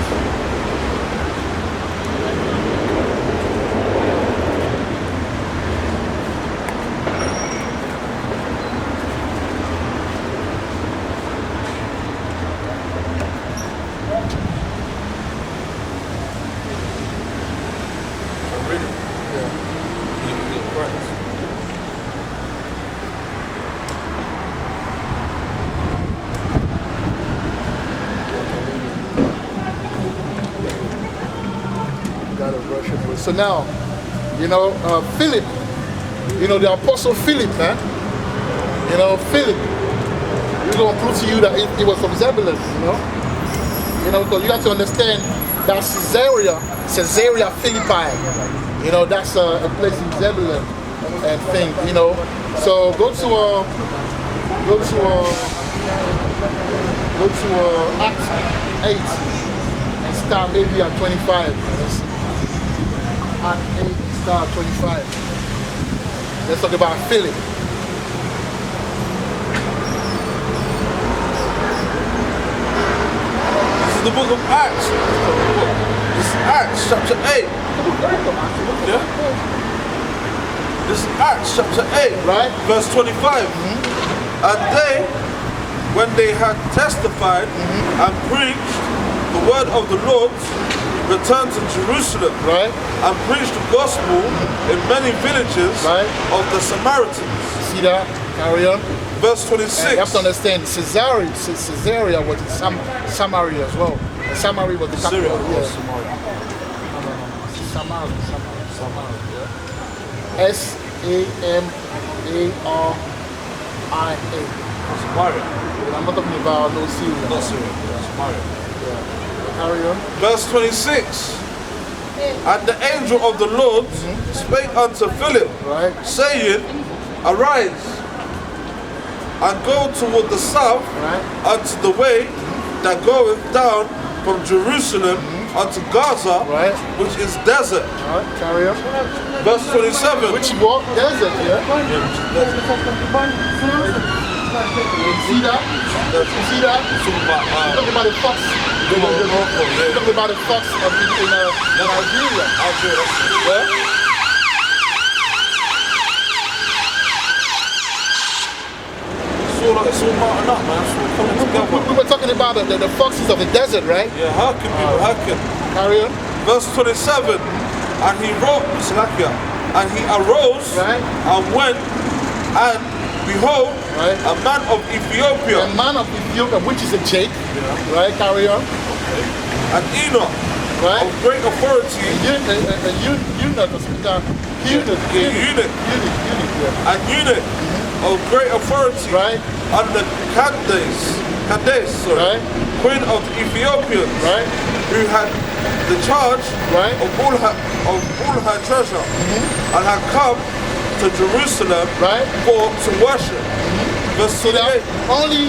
So now, Philip, the Apostle Philip, man. Philip, we're going to prove to you that it was from Zebulon, because you have to understand that Caesarea Philippi, that's a place in Zebulon and thing, So go to Acts 8 and start maybe at 25. Let's see. At 8, start 25. Let's talk about Philip. This is the book of Acts. This is Acts chapter 8. Yeah? This is Acts chapter 8, right? Verse 25. And they, when they had testified and preached the word of the Lord, returned to Jerusalem, right, and preached the gospel in many villages, right, of the Samaritans. See that? Carry on. Verse 26. And you have to understand, Caesarea was in Samaria as well. And Samaria was the capital. Samaria. Samaria. Samaria. I'm not talking about no Syria. Not Syria. Samaria. Carry on. Verse 26. And the angel of the Lord spake unto Philip, right, saying, Arise, and go toward the south, right, unto the way that goeth down from Jerusalem unto Gaza, Right. which is desert. Alright, carry on. Verse 27. Which what? Desert, yeah? You see that? You see that? Talking about, Talking about the fox. Morocco, yeah. Talking about the fox in Nigeria. Algeria, Yeah? it's all mounting up, man. It's all coming together. We were talking about the foxes of the desert, right? Yeah, hearken, people, hearken. Carry on. Verse 27. And he wrote, Salakia, and he arose Right. and went, and behold, Right. a man of Ethiopia, A man of Ethiopia, which is a Jake. Yeah. Right, carry on. and Enoch, Right. of great authority, Eunuch, or something. Eunuch, eunuch. yeah. and eunuch of great authority, Right. under Candace, Right. queen of the Ethiopians, Right. who had the charge Right. of all her treasure, and had come to Jerusalem Right. to worship. Verse So that 28. only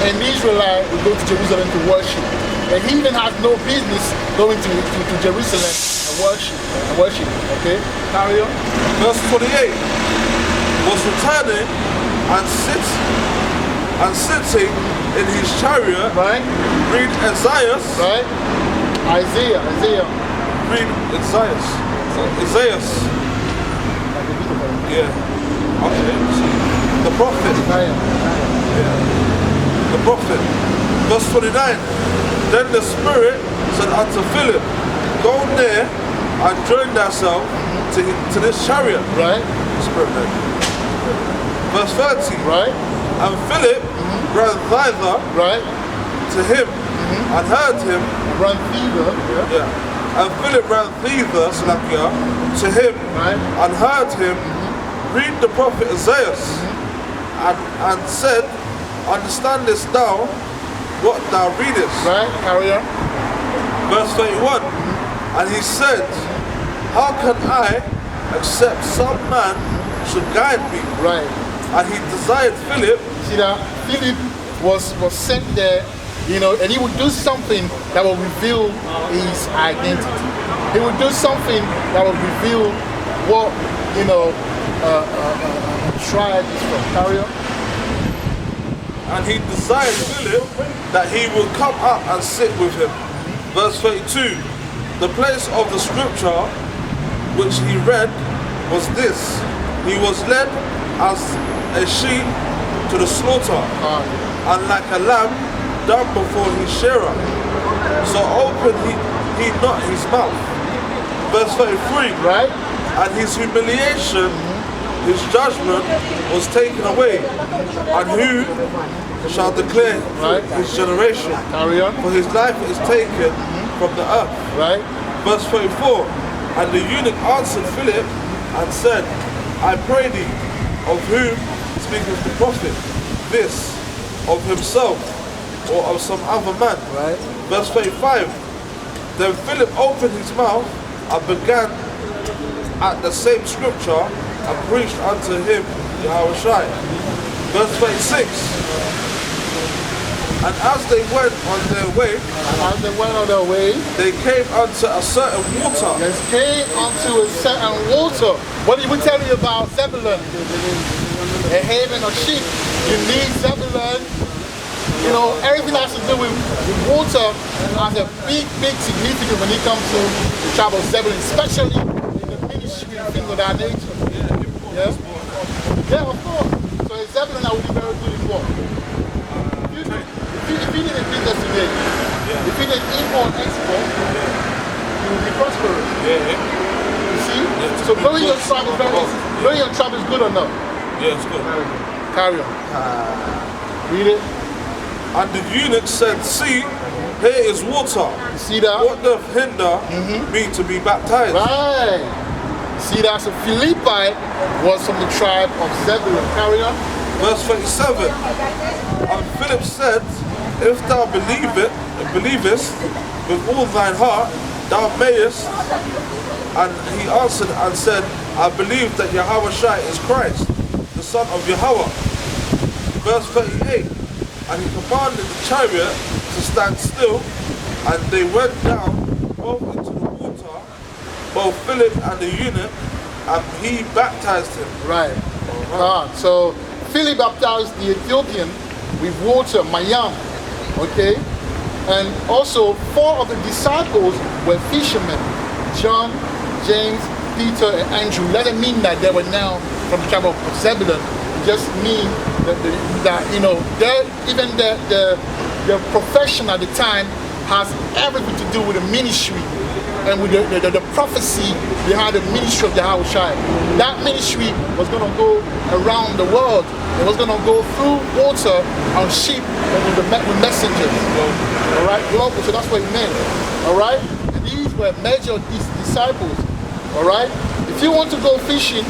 an Israelite will go to Jerusalem to worship. A heathen has no business going to Jerusalem and worship. Okay? Carry on. Verse 28 was returning and sitting in his chariot. Right? Read Isaiah. Right? Isaiah. Read Isaiah. Yeah. Okay. The prophet. The prophet. Verse 29. Then the Spirit said unto Philip, go near and join thyself to this chariot. Right? Spirit led. Verse 30. Right? And Philip ran thither Right? to him and heard him. Run fever. Yeah? Yeah. And Philip ran thither, Salakia, to him Right? and heard him read the prophet Isaiah and said, understandest thou what thou readest? Right? Carry on. Verse 31. And he said, how can I, except some man should guide me? Right. And he desired Philip. See that Philip was sent there, and he would do something that will reveal his identity. He would do something that will reveal what tribe is from. Carry on. And he desired Philip that he would come up and sit with him. Verse 32. The place of the scripture which he read was this. He was led as a sheep to the slaughter, and like a lamb dumb before his shearer, so opened he not his mouth. Verse 33. Right? And his humiliation, his judgment was taken away. And who shall declare Right. his generation? Carry on. For his life is taken from the earth. Right? Verse 34. And the eunuch answered Philip and said, I pray thee, of whom speaketh the prophet? This, of himself, or of some other man? Right? Verse 35. Then Philip opened his mouth and began at the same scripture and preached unto him Yahawashi. Verse 36. And as they went on their way, they came unto a certain water. They came onto a certain water. What did we tell you about Zebulon? A haven of sheep. You need Zebulon. Everything has to do with water has a big significance when it comes to the tribe of Zebulon, especially in the ministry and things of that nature. Yeah? Yeah, of course. So a Zebulon I would be very good in what? If you did a business today, if you did import and export, you will be prosperous. You see? So growing your tribe is growing your tribe is good or not? Yeah, it's good. Carry on. Read it. And the eunuch said, see, here is water. You see that? What doth hinder me to be baptized? Right. See that? So Philippi was from the tribe of Zebulon. Carry on. Verse 37. And Philip said, if thou believest with all thine heart, thou mayest. And he answered and said, I believe that Yahawashi is Christ, the son of Yahweh. Verse 38. And he commanded the chariot to stand still, and they went down both into the water, both Philip and the eunuch, and he baptized him. Right. So Philip baptized the Ethiopian with water, mayam. Okay? And also 4 of the disciples were fishermen. John, James, Peter, and Andrew. Let it mean that they were now from the tribe of Zebulon. Just mean that you know, even the profession at the time has everything to do with the ministry and with the prophecy behind the ministry of Yahawashi. That ministry was going to go around the world. It was going to go through water on sheep and with messengers. All right, global. So that's what it meant. All right, and these were major disciples. All right, if you want to go fishing,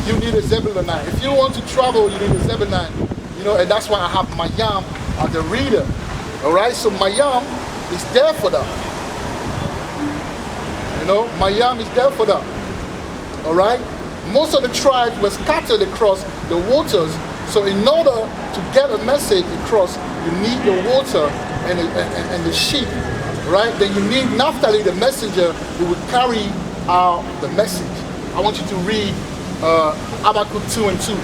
you need a Zebulonite. If you want to travel, you need a Zebulonite. You know, and that's why I have mayam as the reader. All right, so mayam is there for that. You know, mayam is there for that. All right, most of the tribes were scattered across the waters. So in order to get a message across, you need the water and the sheep. Right? Then you need Naphtali, the messenger, who would carry out the message. I want you to read Habakkuk 2 and 2.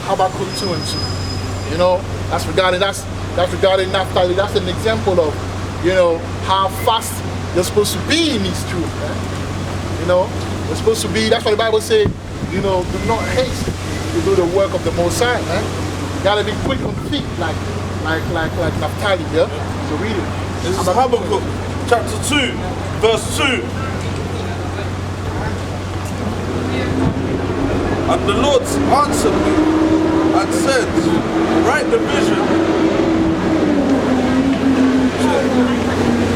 Habakkuk 2 and 2. You know, that's regarding Naphtali. That's an example of, you know, how fast you're supposed to be in these truths. Man. You know, you're supposed to be. That's what the Bible says. You know, do not haste to do the work of the Most High. Man. You gotta be quick on feet, like Naphtali. Yeah. So read it. This is Habakkuk chapter 2, verse 2. And the Lord answered me and said, write the vision.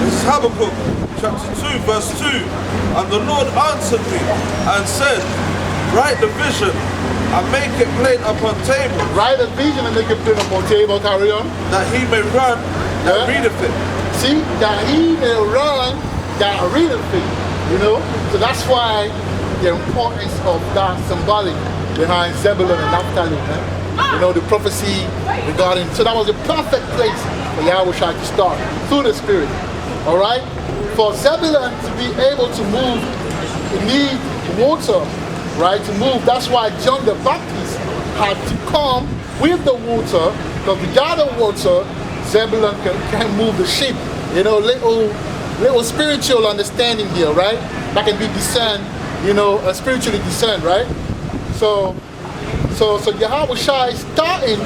This is Habakkuk chapter 2, verse 2. And the Lord answered me and said, write the vision and make it plain upon tables. Write a vision and make it plain upon table. Carry on. That he may run that readeth it. See, that he may run that readeth it. You know? So that's why the importance of that symbolic behind Zebulon and Naphtali. You know, the prophecy regarding. So that was the perfect place for Yahawashi to start through the Spirit. Alright? For Zebulon to be able to move, you need water, right? To move. That's why John the Baptist had to come with the water, because without the water, Zebulon can move the sheep. You know, little spiritual understanding here, right? That can be discerned, you know, spiritually discerned, right? So Yahawashi starting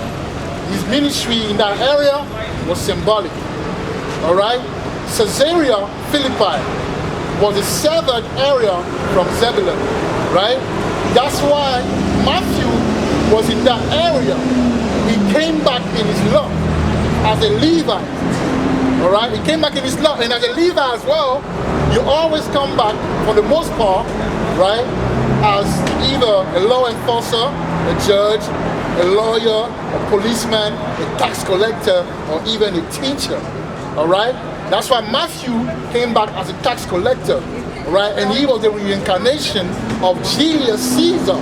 his ministry in that area was symbolic. All right? Caesarea Philippi was the severed area from Zebulon, right? That's why Matthew was in that area. He came back in his lot as a Levite. All right? He came back in his lot, and as a Levite as well, you always come back, for the most part, right, as either a law enforcer, a judge, a lawyer, a policeman, a tax collector, or even a teacher. All right? That's why Matthew came back as a tax collector, right? And he was the reincarnation of Julius Caesar.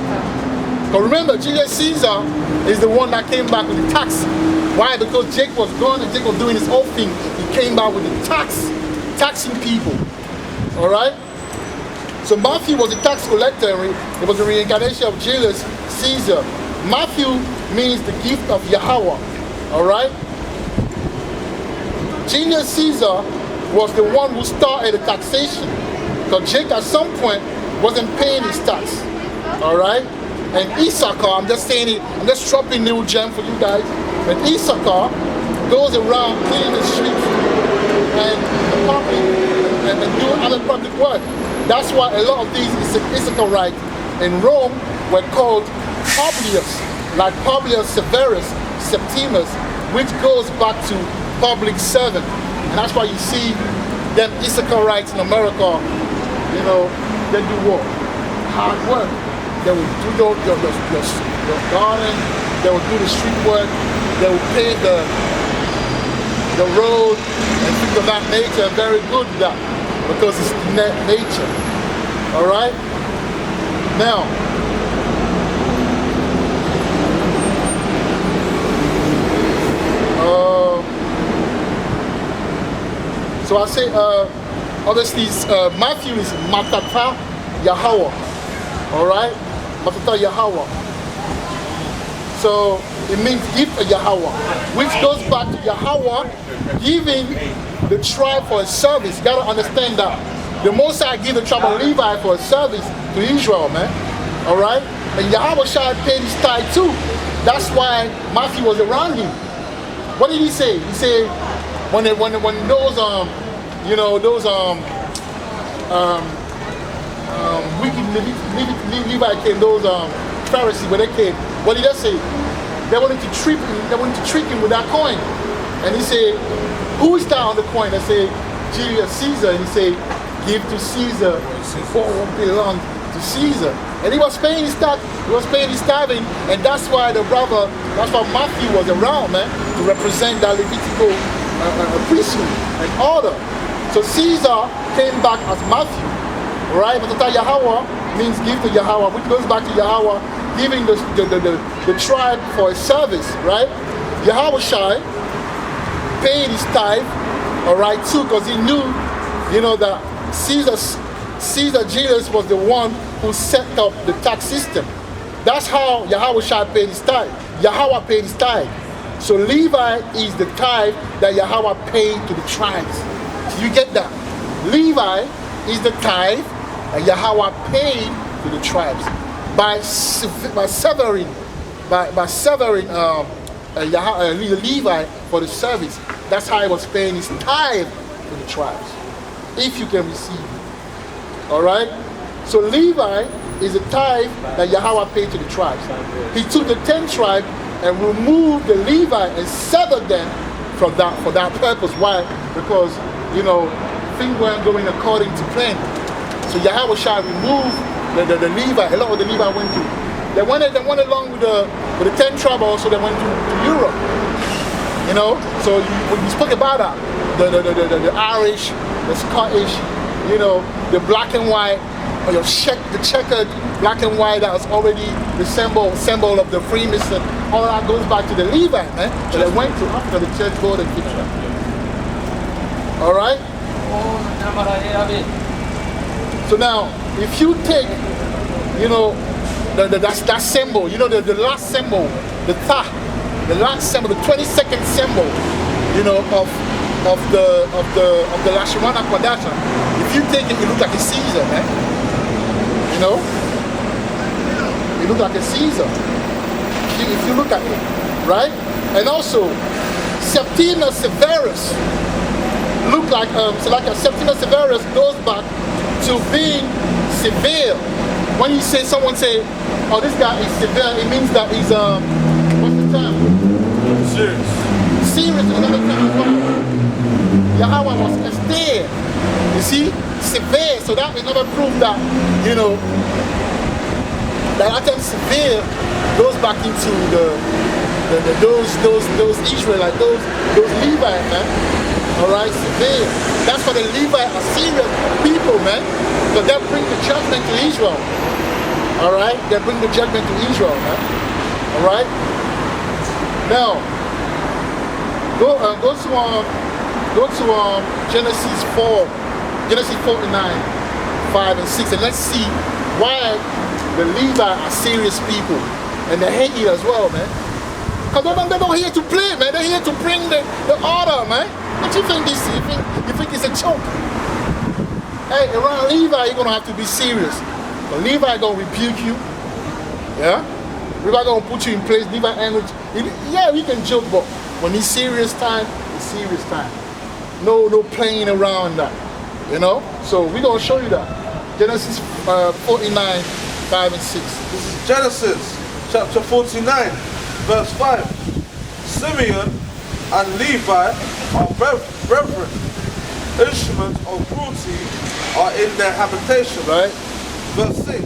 But remember, Julius Caesar is the one that came back with the tax. Why? Because Jake was gone and Jake was doing his own thing. He came back with the taxing people. All right? So Matthew was a tax collector. It was the reincarnation of Julius Caesar. Matthew means the gift of Yahweh. All right? Julius Caesar was the one who started the taxation. Because Jake at some point wasn't paying his tax. All right? And Issachar, I'm just saying it, I'm just dropping new gem for you guys. And Issachar goes around cleaning the streets and the public and doing other public work. That's why a lot of these Issacharites in Rome were called Publius, like Publius Severus Septimus, which goes back to public servant. And that's why you see them Issacharites in America, you know, they do what? Hard work. They will do your garden, they will do the street work, they will pave the road and things of that nature. Very good at that, because it's nature. All right? Now, so I say, Obviously, Matthew is Matata Yahweh. All right? Matata Yahweh. So it means gift of Yahweh, which goes back to Yahweh giving the tribe for a service. You gotta understand that. The Most High give the tribe of Levi for a service to Israel, man. All right? And Yahawashi paid his tithe too. That's why Matthew was around him. What did he say? He said, when those wicked Levi came, those Pharisees, when they came, what did they say? They wanted to trick him with that coin. And he said, who is that on the coin? They say, Julius Caesar. And he said, give to Caesar what belongs to Caesar. And he was paying his tithe, and that's why Matthew was around, man, to represent that Levitical priesthood and order. So Caesar came back as Matthew, right? Matata Yahweh means give to Yahweh, which goes back to Yahweh giving the tribe for a service, right? Yahawashi paid his tithe, all right, too, because he knew, that Caesar Julius was the one who set up the tax system. That's how Yahawashi paid his tithe. Yahweh paid his tithe. So Levi is the tithe that Yahweh paid to the tribes. So you get that? Levi is the tithe that Yahweh paid to the tribes by severing Levi for the service. That's how he was paying his tithe to the tribes. If you can receive it. All right? So Levi is a tithe that Yahweh paid to the tribes. He took the 10 tribes and removed the Levi and severed them for that purpose. Why? Because, things weren't going according to plan. So Yahawashi removed the Levi. A lot of the Levi went to, they went along with the 10 tribes also, they went to Europe. So we spoke about that. The Irish, the Scottish, the black and white, or the checkered black and white that was already the symbol of the Freemason. All that goes back to the Levite, man. So they went to Africa, the church board and picture. All right? So now, if you take, that symbol, the last symbol, the last symbol, the 22nd symbol, of the Lashimana Kwadata. If you take it, it looks like a Caesar, man. It looks like a Caesar. If you look at it, right? And also, Septima Severus look like a Septima Severus goes back to being severe. When someone say, oh, this guy is severe, it means that he's what's the term? Serious. Serious is another term as well. Yahweh was austere. You see? Severe. So that is another proof that, that term severe goes back into those Israelites, those Levites, man. Alright, severe. That's why the Levites are serious people, man. Because they bring the judgment to Israel. Alright? They bring the judgment to Israel, man. Alright? Now, go to Genesis 4, Genesis 49, 5 and 6, and let's see why the Levites are serious people. And they hate you as well, man. Because they're not here to play, man. They're here to bring the order, man. What you think this is? You think it's a joke? Hey, around Levi, you're going to have to be serious. But Levi going to rebuke you. Yeah? Levi going to put you in place. Levi language. Yeah, we can joke, but when it's serious time, it's serious time. No playing around that. So we're going to show you that. Genesis 49, 5 and 6. This is Genesis chapter 49, verse 5. Simeon and Levi are brethren. Instruments of cruelty are in their habitation. Right. Verse 6.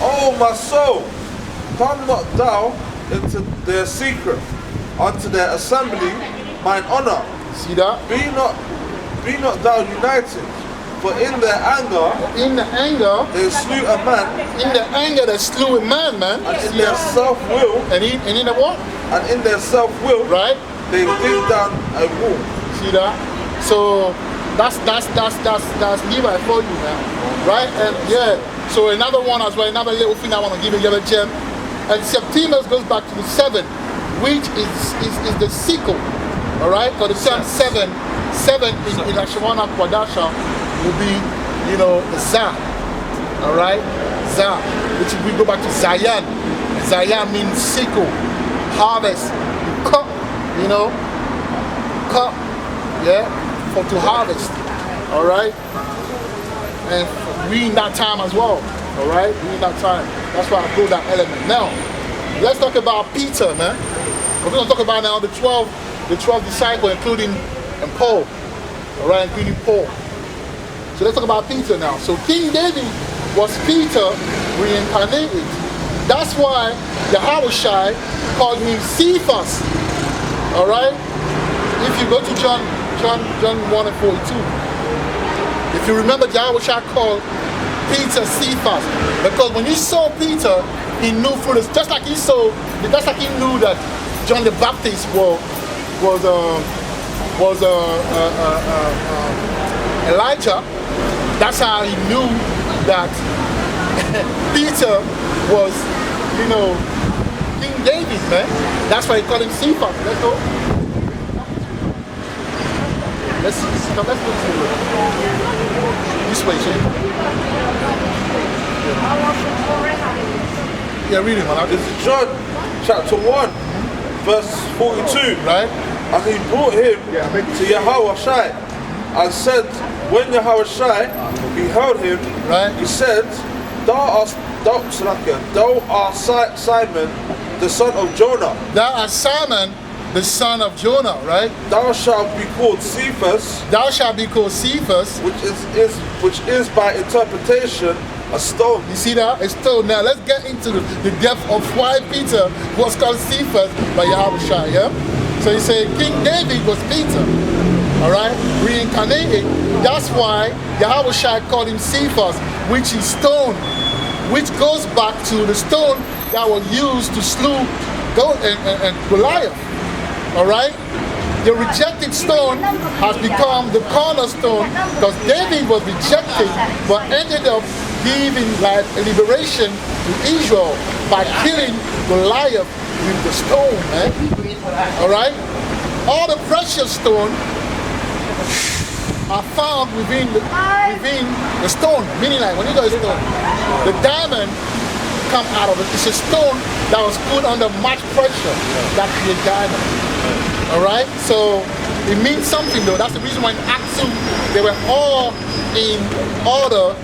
Oh, my soul, come not thou into their secret, unto their assembly mine honor. See that? Be not thou united, for in their anger they slew a man. In the anger they slew a man, man. And in their self-will. And in the what? And in their self-will. Right. They dig down a wall. See that? So That's Levi for you, man. Right? And yeah. So another one as well, another little thing I want to give you, yellow gem. And Septimus goes back to the 7, which is the sickle. Alright? So the term 7 in Ashwana Kwadasha will be, you know, Za. Alright? Za. Which we go back to Zayan. Zayan means sickle, harvest. You cut, you know, cut, yeah, for to harvest. Alright? And we in that time as well. Alright? We in that time. That's why I build that element. Now, let's talk about Peter, man. We're going to talk about now the 12 disciples, including Paul. Alright, including Paul. So let's talk about Peter now. So King David was Peter reincarnated. That's why Yahawashi called him Cephas. Alright? If you go to John 1 and 42, if you remember, Yahawashi called Peter Cephas, because when he saw Peter, he knew through this, just like he knew that John the Baptist was Elijah. That's how he knew that Peter was, you know, King David, man. That's why he called him Cephas. Let's go. Let's go to this way, Shane. Yeah, read it, man. This is John chapter 1, verse 42. Right? And he brought him to Yahawashi and said, when Yahawashi beheld him, right, he said, Thou art Simon, the son of Jonah. Thou art Simon, the son of Jonah, right? Thou shalt be called Cephas. Thou shalt be called Cephas, which is by interpretation a stone. You see that? A stone. Now let's get into the depth of why Peter was called Cephas by Yahawashi, yeah? So he said King David was Peter, all right? Reincarnated. That's why Yahawashi called him Cephas, which is stone, which goes back to the stone that was used to slew Goliath, all right? The rejected stone has become the cornerstone because David was rejected but ended up giving like a liberation to Israel by killing Goliath with the stone, man. Alright? All the precious stones are found within the stone. Meaning like when you go to the stone, the diamond come out of it. It's a stone that was put under much pressure that created diamond. Alright? So it means something though. That's the reason why in Acts 2 they were all in order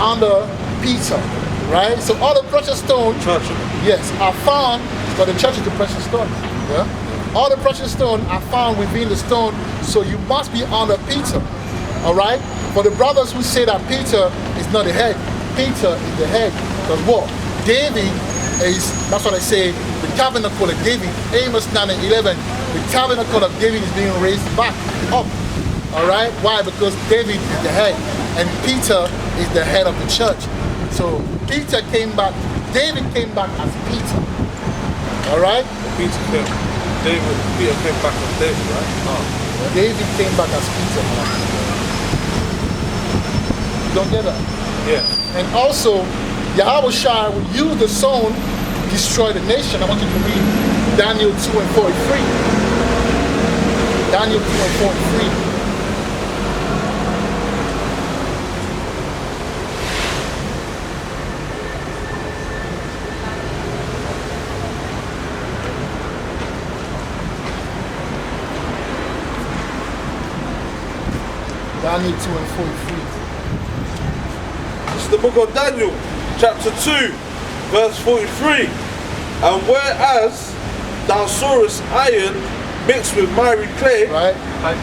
under Peter. Right? So all the precious stones, yes, are found, but the church is the precious stone. Yeah? All the precious stones are found within the stone, so you must be under Peter. Alright? For the brothers who say that Peter is not the head, Peter is the head. Because what? David is, that's what I say, the tabernacle of David, Amos 9 and 11, the tabernacle of David is being raised back up. Alright? Why? Because David is the head, and Peter is the head of the church. So Peter came back, David came back as Peter. Alright? Peter came back as David, right? Oh. David came back as Peter. You don't get that? Yeah. And also, Yahawashi will use the stone to destroy the nation. I want you to read Daniel 2 and 43. Daniel 2 and 43. Daniel 2 and 43. It's the book of Daniel, chapter 2, verse 43. And whereas thou sawest iron mixed with miry clay, right,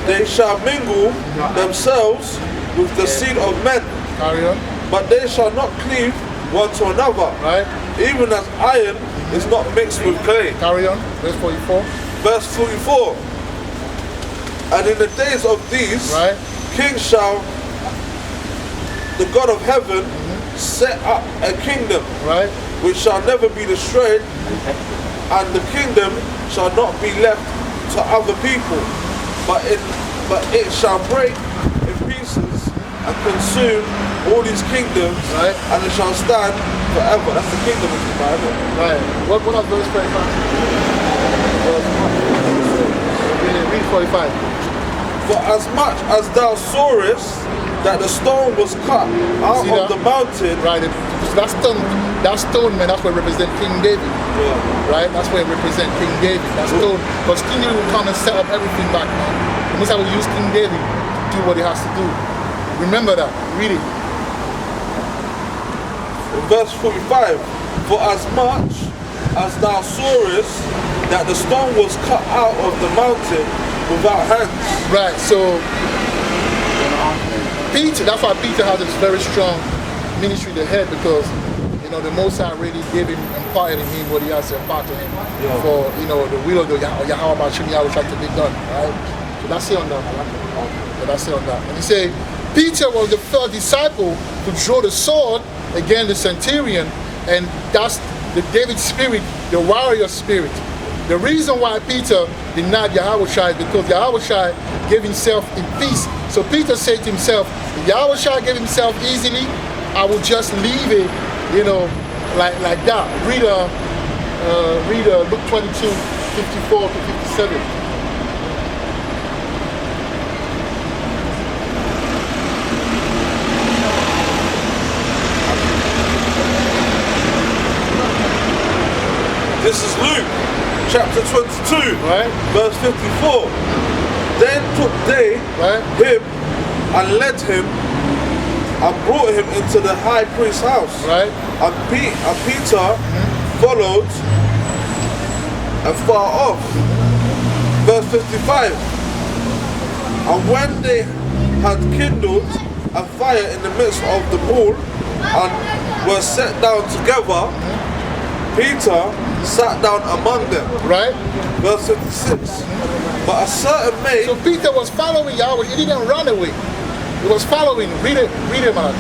they shall mingle themselves with the seed of men. Carry on. But they shall not cleave one to another. Right. Even as iron is not mixed with clay. Carry on. Verse 44. Verse 44. And in the days of these, right, King shall the God of heaven set up a kingdom, right, which shall never be destroyed, and the kingdom shall not be left to other people, but but it shall break in pieces and consume all these kingdoms, right, and it shall stand forever. That's the kingdom of the Bible. Right. What are verse 45? Read 45. For as much as thou sawest that the stone was cut out of the mountain. Right. That stone, man, that's what represents King David. Yeah. Right? That's what represents King David. That stone. Because King David will come and set up everything back, man. The Most High will use King David to do what he has to do. Remember that. Read it. Verse 45. For as much as thou sawest that the stone was cut out of the mountain without hands. Right. So Peter, that's why Peter has this very strong ministry to head, because the Most High really gave him, imparted in him what he has to impart to him for the will of the Yahawashi to be done. Right? So that's it on that. So that's it on that. And he said, Peter was the first disciple to draw the sword against the centurion, and that's the David spirit, the warrior spirit. The reason why Peter denied Yahawashi is because Yahawashi gave himself in peace. So Peter said to himself, if Yahawashi gave himself easily, I will just leave it, like that. Read Luke 22, 54 to 57. This is Luke chapter 22, right, verse 54. Then took they him and led him and brought him into the high priest's house. Right. And Peter followed afar off. Verse 55. And when they had kindled a fire in the midst of the pool and were set down together, Peter sat down among them. Right. Verse 56. But a certain maid. So Peter was following Yahweh. He didn't run away. He was following. Read it, man.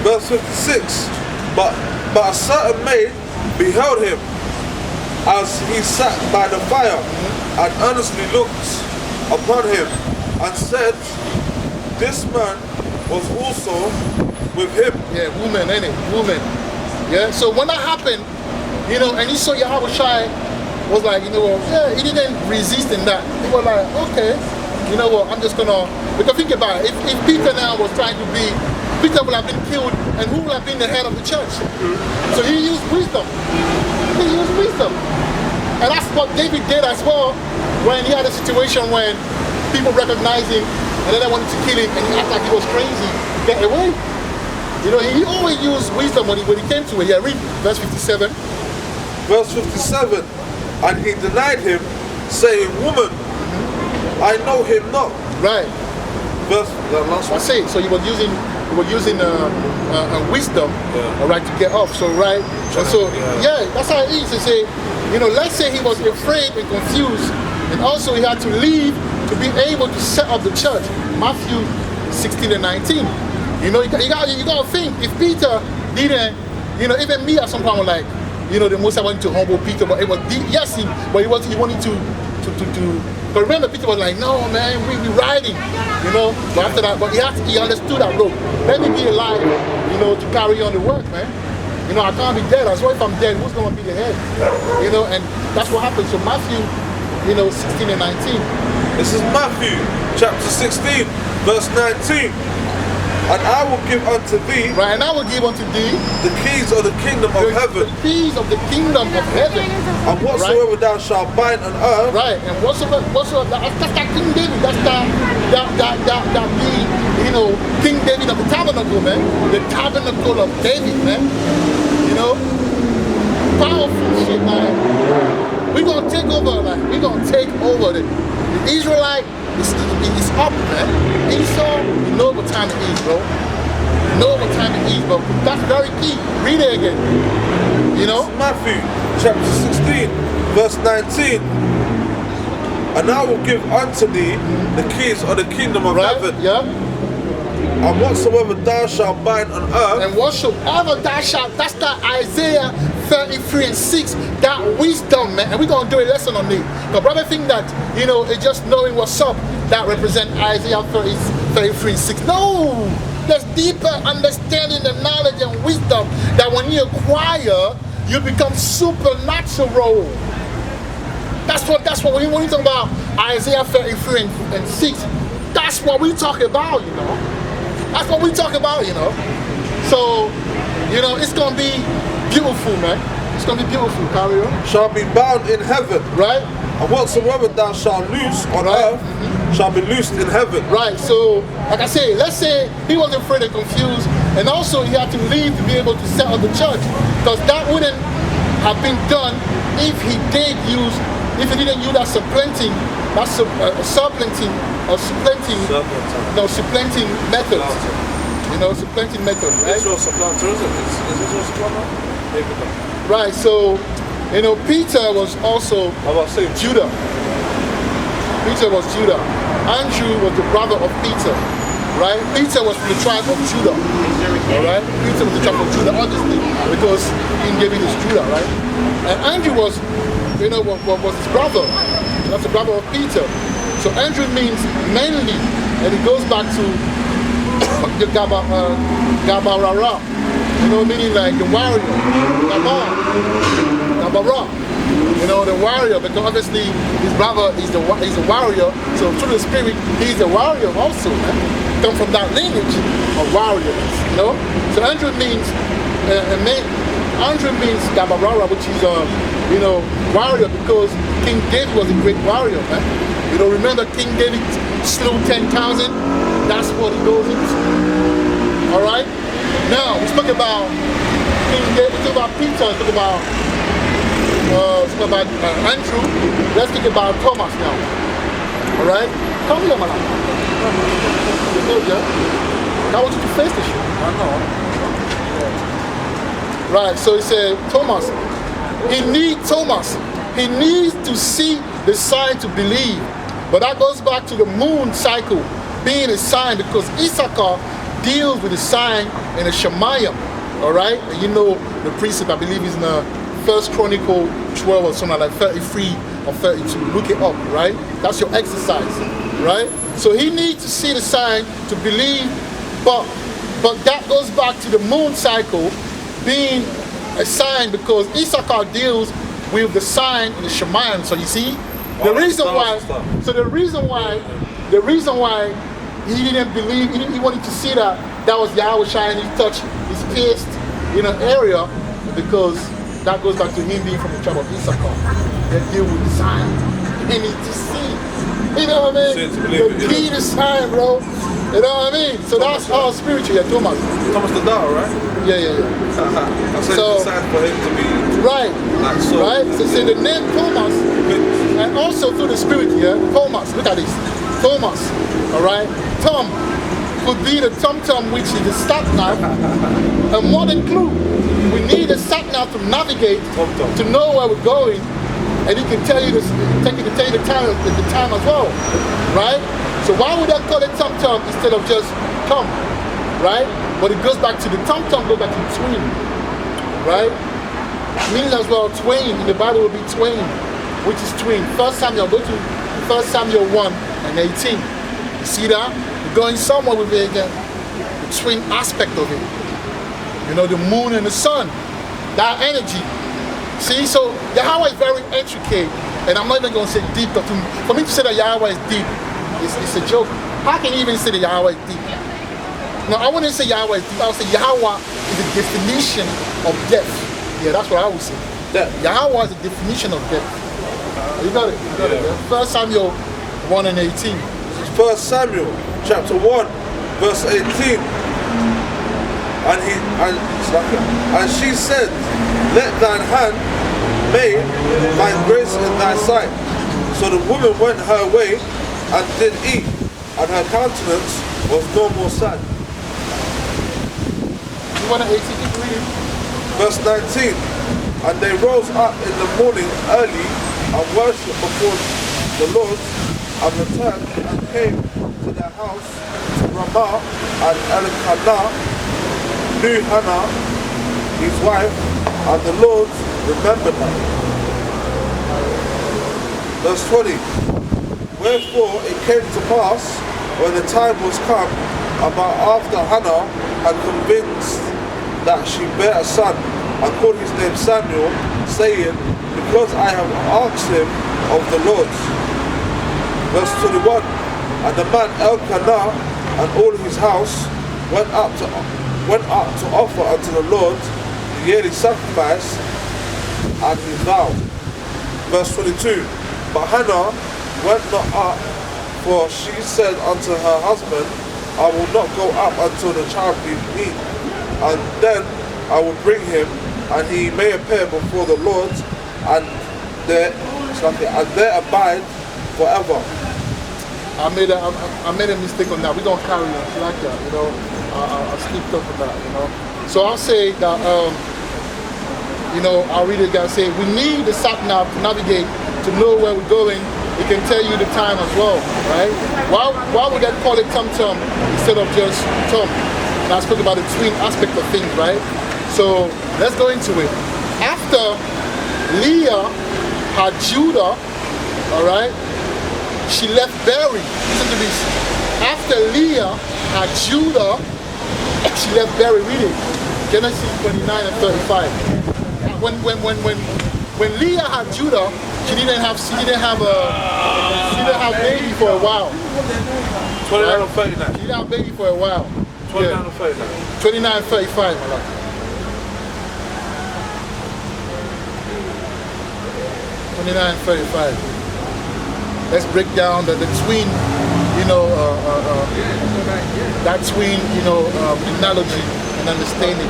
Verse 56. But a certain maid beheld him as he sat by the fire and earnestly looked upon him and said, this man was also with him. Yeah, woman, ain't it? Woman. Yeah. So when that happened, and he saw Yahawashi was like, he didn't resist in that. He was like, okay, I'm just gonna, because think about it, if Peter now was trying to be, Peter would have been killed, and who would have been the head of the church? So he used wisdom. And that's what David did as well, when he had a situation when people recognized him, and then they wanted to kill him, and he acted like he was crazy to get away. He always used wisdom when he came to it. Yeah, read verse 57. Verse 57. And he denied him, saying, woman, I know him not. Right. Verse, the last one. I say, so he was using wisdom, right, to get off. So right, and so that's how it is. To say, let's say he was afraid and confused, and also he had to leave to be able to set up the church. Matthew 16 and 19. You got to think, if Peter didn't, even me at some point was like, the Most High wanted to humble Peter, but it was but he wanted to. But remember, Peter was like, no, man, we riding, But after that, but he understood that, bro. Let me be alive, to carry on the work, man. I can't be dead. As well, if I'm dead, who's going to be the head? And that's what happened. So Matthew, 16 and 19. This is Matthew chapter 16, verse 19. And I will give unto thee. Right, and I will give unto thee the keys of the kingdom of heaven. The keys of the kingdom of heaven. And whatsoever thou shalt bind on earth. Right, and whatsoever that's that King David, that's that being, King David of the tabernacle, man. The tabernacle of David, man. Powerful shit, man. We're gonna take over, the Israelite. It's up, man. Esau, you know what time it is, bro. But that's very key. Read it again. Matthew chapter 16, verse 19. And I will give unto thee the keys of the kingdom of heaven. Yeah. And whatsoever thou shalt bind on earth, and whatsoever thou shalt, that's that Isaiah 33 and 6, that wisdom, man. And we're going to do a lesson on it. Because brother think that, you know, it's just knowing what's up that represent Isaiah 33 and 6. No! There's deeper understanding and knowledge and wisdom that when you acquire, you become supernatural. That's what when you talk about Isaiah 33 and 6, that's what we talk about, you know. That's what we talk about, you know. So, you know, it's going to be beautiful, man. It's going to be beautiful, carry on. shall be bound in heaven. Right? And whatsoever thou shalt loose on earth shall be loosed in heaven. Right, so, like I say, let's say he was afraid and confused, and also he had to leave to be able to set up the church. Because that wouldn't have been done if he didn't use that supplanting method. You know, supplanting method, right? Israel supplanter, isn't it? Is Israel supplanter? Maybe not. Right, so, you know, Peter was also How about saying Judah. Peter was Judah. Andrew was the brother of Peter, right? Peter was from the tribe of Judah, all right? Peter was the tribe of Judah, obviously, because King David is Judah, right? And Andrew was, you know, was his brother. That's the brother of Peter. So Andrew means mainly, and it goes back to the Gabarara, you know, meaning like the warrior, Gabara, you know, the warrior, because obviously his brother is the warrior, so through the spirit, he's the warrior also, man. Come from that lineage of warriors, you know. So Andrew means Gabarara, which is you know, warrior, because King David was a great warrior, man. You know, remember King David slew 10,000? That's what he goes into. All right? Now, we spoke about King David, we spoke about Peter, we spoke about Andrew. Let's think about Thomas now. All right? Come here, man. I want you to face the show. I know. Right, so he said, Thomas. He needs to see the sign to believe. But that goes back to the moon cycle being a sign, because Issachar deals with the sign in the Shemayim. All right? And you know the precept, I believe, is in the 1 Chronicle 12 or something like 33 or 32. Look it up, right? That's your exercise, right? So he needs to see the sign to believe, but that goes back to the moon cycle being a sign, because Issachar deals with the sign in the Shemayim. So you see, the reason why he didn't believe, he wanted to see that was Yahawashi, and he touched his pierced, you know, area, because that goes back to him being from the tribe of Issachar. They deal with the sign. He needs to see. You know what I mean? The key to sign, bro. You know what I mean? So that's how spiritual, yeah, Thomas. Thomas the Dow, right? Yeah. So it's for him to be right. Like so. Right? So say the name Thomas, and also through the spirit, yeah? Thomas, look at this. Thomas, all right? Tom could be the tom-tom, which is the sat-nav, a modern clue. We need a sat-nav to navigate, to know where we're going, and he can tell you this, take you the time as well, right? So why would I call it tom-tom instead of just tom, right? But it goes back to the tom-tom, goes back to twin, right? Meaning as well, twain, in the Bible will be twain, which is twin. 1 Samuel, go to 1 Samuel 1 and 18. You see that? We're going somewhere with the twin aspect of it. You know, the moon and the sun, that energy. See, so Yahweh is very intricate, and I'm not even going to say deep, but for me to say that Yahweh is deep, it's a joke. How can you even say that Yahweh is deep? No, I wouldn't say Yahweh is deep. I would say Yahweh is the definition of depth. Yeah, that's what I would say. Yahweh is the definition of depth. You got it. Yeah. 1 Samuel 1 and 18. 1 Samuel chapter 1 verse 18. And she said, let thine hand make find grace in thy sight. So the woman went her way and did eat, and her countenance was no more sad. You want to 18 to read? Verse 19. And they rose up in the morning early and worshipped before the Lord, and returned and came to their house to Ramah and Elkanah knew Hannah, his wife, and the Lord remembered her. Verse 20. Wherefore it came to pass, when the time was come, about after Hannah had convinced that she bare a son, and called his name Samuel, saying, because I have asked him of the Lord. Verse 21. And the man Elkanah and all his house went up to offer unto the Lord the yearly sacrifice, and he vowed. Verse 22. But Hannah went not up, for she said unto her husband, I will not go up until the child be weaned, and then I will bring him, and he may appear before the Lord, and there abide forever. I made a mistake on that. We're gonna carry on like that, you know. I'll slipped up on that, you know. So I'll say that, you know, I'll read it again. Say we need the sat nav to navigate, to know where we're going. It can tell you the time as well, right? Why would I call it tum-tum instead of just tum? And I spoke about the twin aspect of things, right? So let's go into it. After Leah had Judah, all right, she left Barry. Listen to this. After Leah had Judah, she left Barry. Read it. Genesis 29 and 35. When Leah had Judah, she didn't have baby for a while. 29 and 39. She didn't have baby for a while. 29 and 39. 29 and 35, my love. 29 and 35. Let's break down the twin, you know, that twin, you know, analogy and understanding.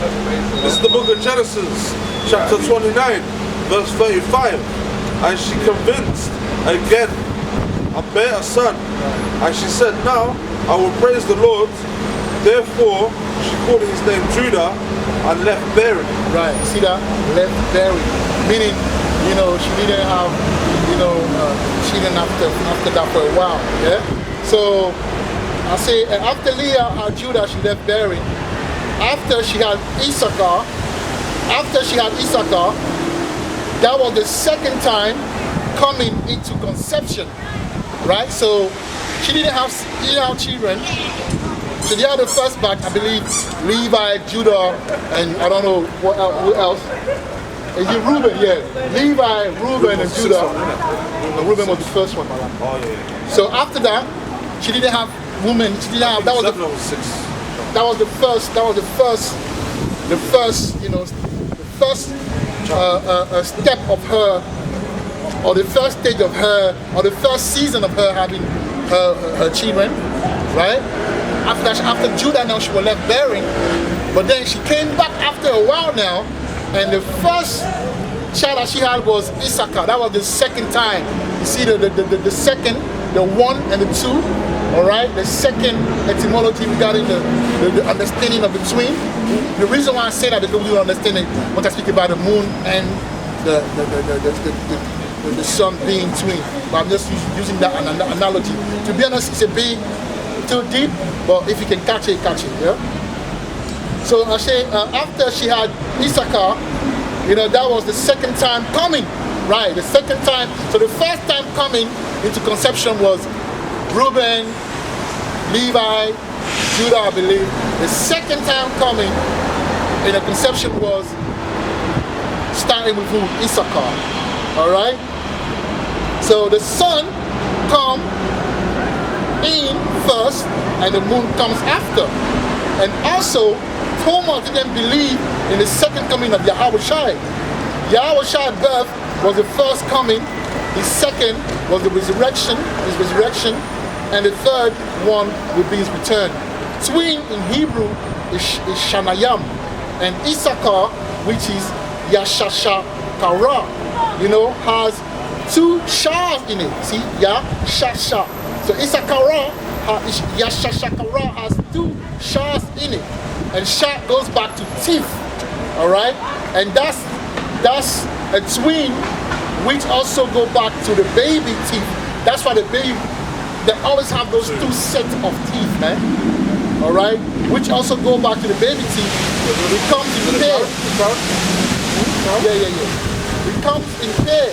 This is the book of Genesis, chapter 29, verse 35. And she convinced again and bare a son. And she said, now I will praise the Lord. Therefore she called his name Judah and left Barry. Right, see that? Left Barry. Meaning, you know, she didn't have, you know, she didn't after that for a while. Yeah? So I say after Leah had Judah, she left Barry. After she had Issachar, that was the second time coming into conception, right? So she didn't have children. So they had the first batch, I believe, Levi, Judah, and I don't know who else. Is it Reuben? Yeah, Levi, Reuben, and Judah. No, Reuben was the first one. Oh yeah. So after that, she didn't have women. She didn't have. That was the first. You know, the first. A step of her, or the first stage of her, or the first season of her having her children, right? After Judah, now she was left bearing, but then she came back after a while now, and the first child that she had was Issachar. That was the second time. You see the second, the one and the two, all right? The second etymology regarding the understanding of the twin. The reason why I say that because we don't understand it when I speak about the moon and the sun being twin. But I'm just using that analogy. To be honest, it's a bit too deep, but if you can catch it, yeah? So I say after she had Issachar, you know, that was the second time coming, right? The second time. So the first time coming into conception was Reuben, Levi, Judah, I believe. The second time coming in the conception was starting with who? Issachar. All right. So the sun comes in first, and the moon comes after. And also, Thomas didn't believe in the second coming of Yahawashi. Yahawashi's birth was the first coming. His second was the resurrection, and the third one would be his return. Twin in Hebrew is Shanayam, and Issachar, which is Yashashakara, you know, has two shas in it. See, Yashasha. So Yashashakara has two shas in it, and Sha goes back to teeth. All right, and that's a twin, which also go back to the baby teeth. That's why the baby, they always have those two sets of teeth, man. all right, which also go back to the baby teeth. It comes in pair. Yeah. It comes in pair,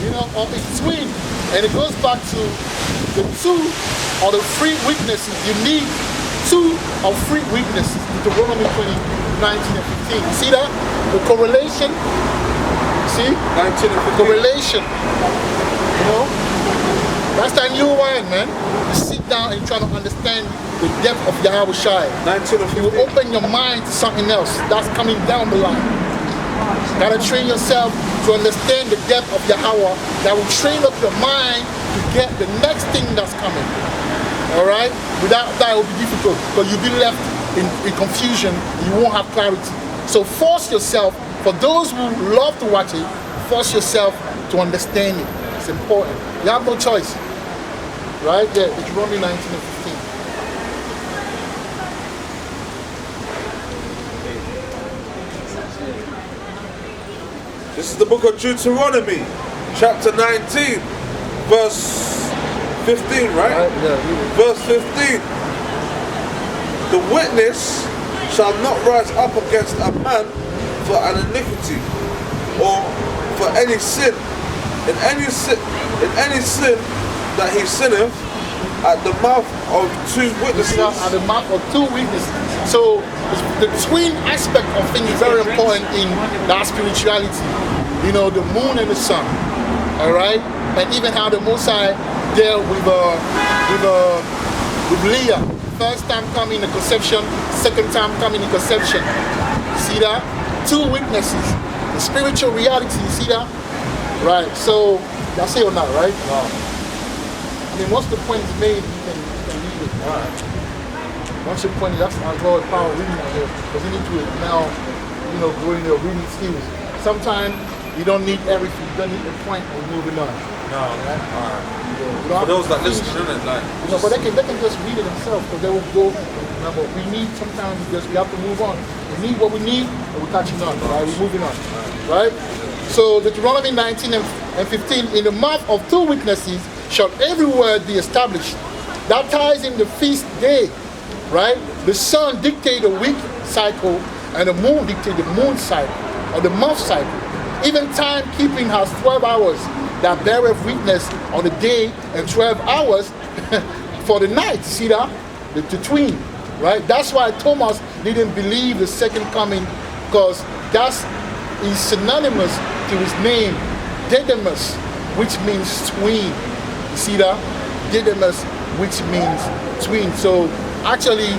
you know, or it's twin, and it goes back to the two or the three witnesses. You need two or three witnesses. Deuteronomy 19 and 15. You see that? The correlation. See? 19 and 15. Correlation. You know? That's that new wine, man. You sit down and try to understand the depth of Yahawashi. 19 and 15. You will open your mind to something else that's coming down the line. Gotta train yourself to understand the depth of Yahweh that will train up your mind to get the next thing that's coming. Alright? Without that, it will be difficult because you'll be left in confusion. You won't have clarity. So force yourself, for those who love to watch it, force yourself to understand it. It's important. You have no choice. Right? Yeah, Deuteronomy 19 and 15. This is the book of Deuteronomy, chapter 19, verse 15, right? Yeah, verse 15. The witness shall not rise up against a man for an iniquity or for any sin. In any sin that he sinneth at the mouth of two witnesses. At the mouth of two witnesses. So the twin aspect of things is very important in that spirituality. You know, the moon and the sun. Alright? And even how the Mosai dealt with Leah. First time coming in the conception, second time coming in conception. See that? Two witnesses. The spiritual reality, you see that? Right. So that's it or not, right? Wow. I mean, once the point is made, you can read it. Alright. Once the point is, that's our God power reading out here. Because you need to now, you know, grow in your reading skills. Sometimes you don't need everything. You don't need the point of moving on. No. Right? Alright. For those that listen, isn't it? Like, you know, but they can just read it themselves because they will go. Remember, we need sometimes because we have to move on. We need what we need, and we're catching on. Right? We're moving on. Right? So Deuteronomy 19 and 15, in the mouth of two witnesses shall every word be established. That ties in the feast day, right? The sun dictates the week cycle, and the moon dictates the moon cycle, or the month cycle. Even timekeeping has 12 hours that beareth witness on the day, and 12 hours for the night. See that? The twin, right? That's why Thomas didn't believe the second coming, because that's is synonymous to his name, Didymus, which means twin. You see that? Didymus, which means twin. So actually,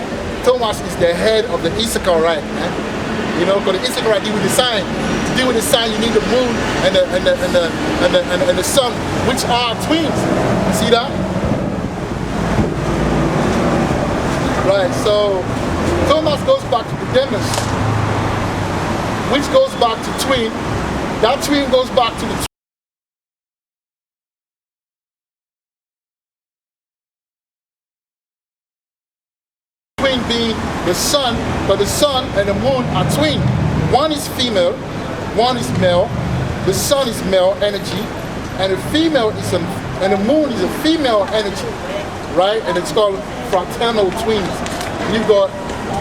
Thomas is the head of the Issacharite, man. You know, because the Issacharite deal with the sign. To deal with the sign, you need the moon and the sun, which are twins. You see that? Right. So Thomas goes back to Didymus, which goes back to twin. That twin goes back to the twin being the sun, but the sun and the moon are twin. One is female, one is male. The sun is male energy, and the female is and the moon is a female energy, right? And it's called fraternal twins. You've got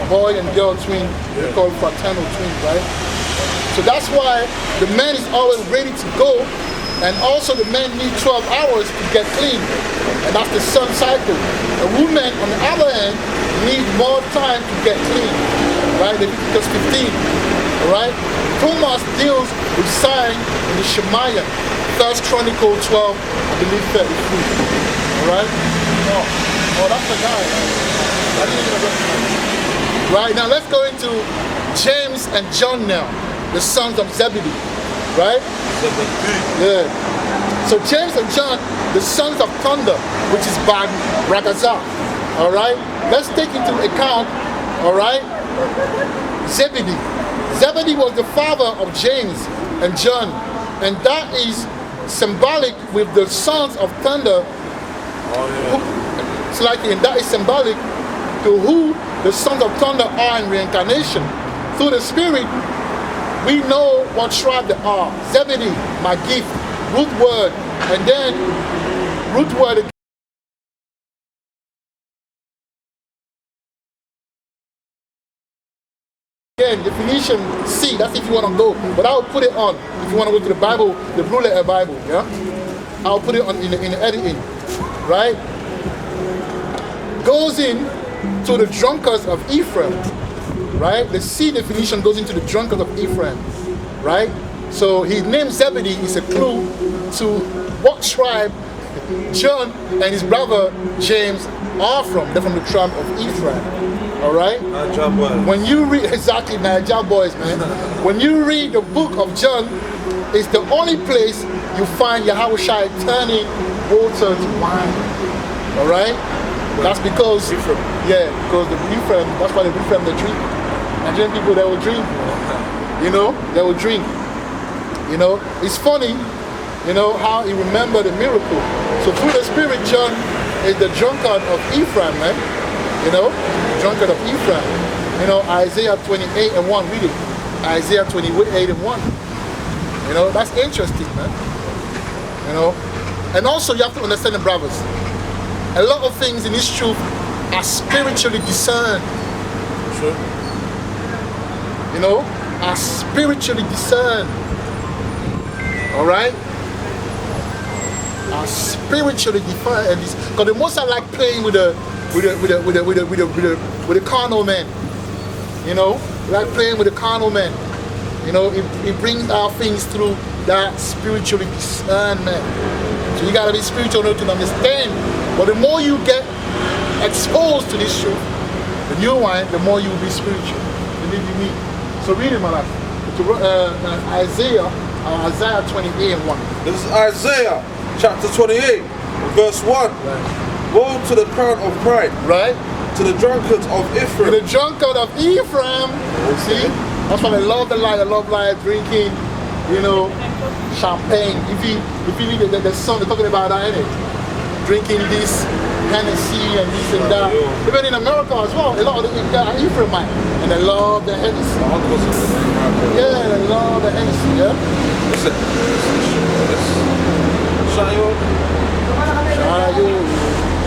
boy and girl twin, they're called fraternal twins, right? So that's why the man is always ready to go, and also the man needs 12 hours to get clean, and that's the sun cycle. A woman, on the other hand, needs more time to get clean, right? Leviticus 15, all right? Thomas deals with sign in the Shemaiah, 1 Chronicle 12, I believe 33, all right? Oh, that's the guy. I didn't even recognize. Right, now let's go into James and John now, the sons of Zebedee, right? Yeah. So James and John, the sons of thunder, which is Ragazah, all right? Let's take into account, all right, Zebedee. Zebedee was the father of James and John, and that is symbolic with the sons of thunder. It's like, and that is symbolic to who the sons of thunder are in reincarnation. Through the spirit, we know what tribe they are. Zebedee, my gift, root word, and then root word again. Again, definition C, that's if you want to go. But I'll put it on. If you want to go to the Bible, the blue letter Bible, yeah? I'll put it on in the editing, right? Goes in to the drunkards of Ephraim, right? The C definition goes into the drunkards of Ephraim, right? So his name Zebedee is a clue to what tribe John and his brother James are from. They're from the tribe of Ephraim. All right? When you read, exactly, Niger boys, man. When you read the book of John, it's the only place you find Yahawashi turning water to wine. All right? That's because, because the Ephraim, that's why the Ephraim, they drink. Nigerian people, they will drink. You know, they will drink. You know, it's funny, you know, how he remembered the miracle. So through the Spirit, John is the drunkard of Ephraim, man. You know, drunkard of Ephraim. You know, Isaiah 28 and 1, read it. Isaiah 28 and 1. You know, that's interesting, man. You know, and also you have to understand the brothers. A lot of things in this truth are spiritually discerned. Sure. You know, are spiritually discerned. All right? Are spiritually defined. Because the most I like playing with the carnal man. You know, like playing with the carnal man. You know, it brings our things through that spiritually discerned man. So you gotta be spiritual in order to understand. But the more you get exposed to this truth, the new wine, the more you will be spiritual. Believe you me. So read it, my life. Isaiah 28 and 1. This is Isaiah chapter 28, verse 1. Right. Woe to the crown of pride. Right. To the drunkards of Ephraim. To the drunkard of Ephraim. See? That's why they love the light. They love light, drinking, you know, champagne. If you read the song, they're talking about that, innit? Drinking this Hennessy and this and that. Even in America as well, a lot of the Ephraimite. And they love the Hennessy. Yeah, they love the Hennessy, yeah? Listen. Shayo.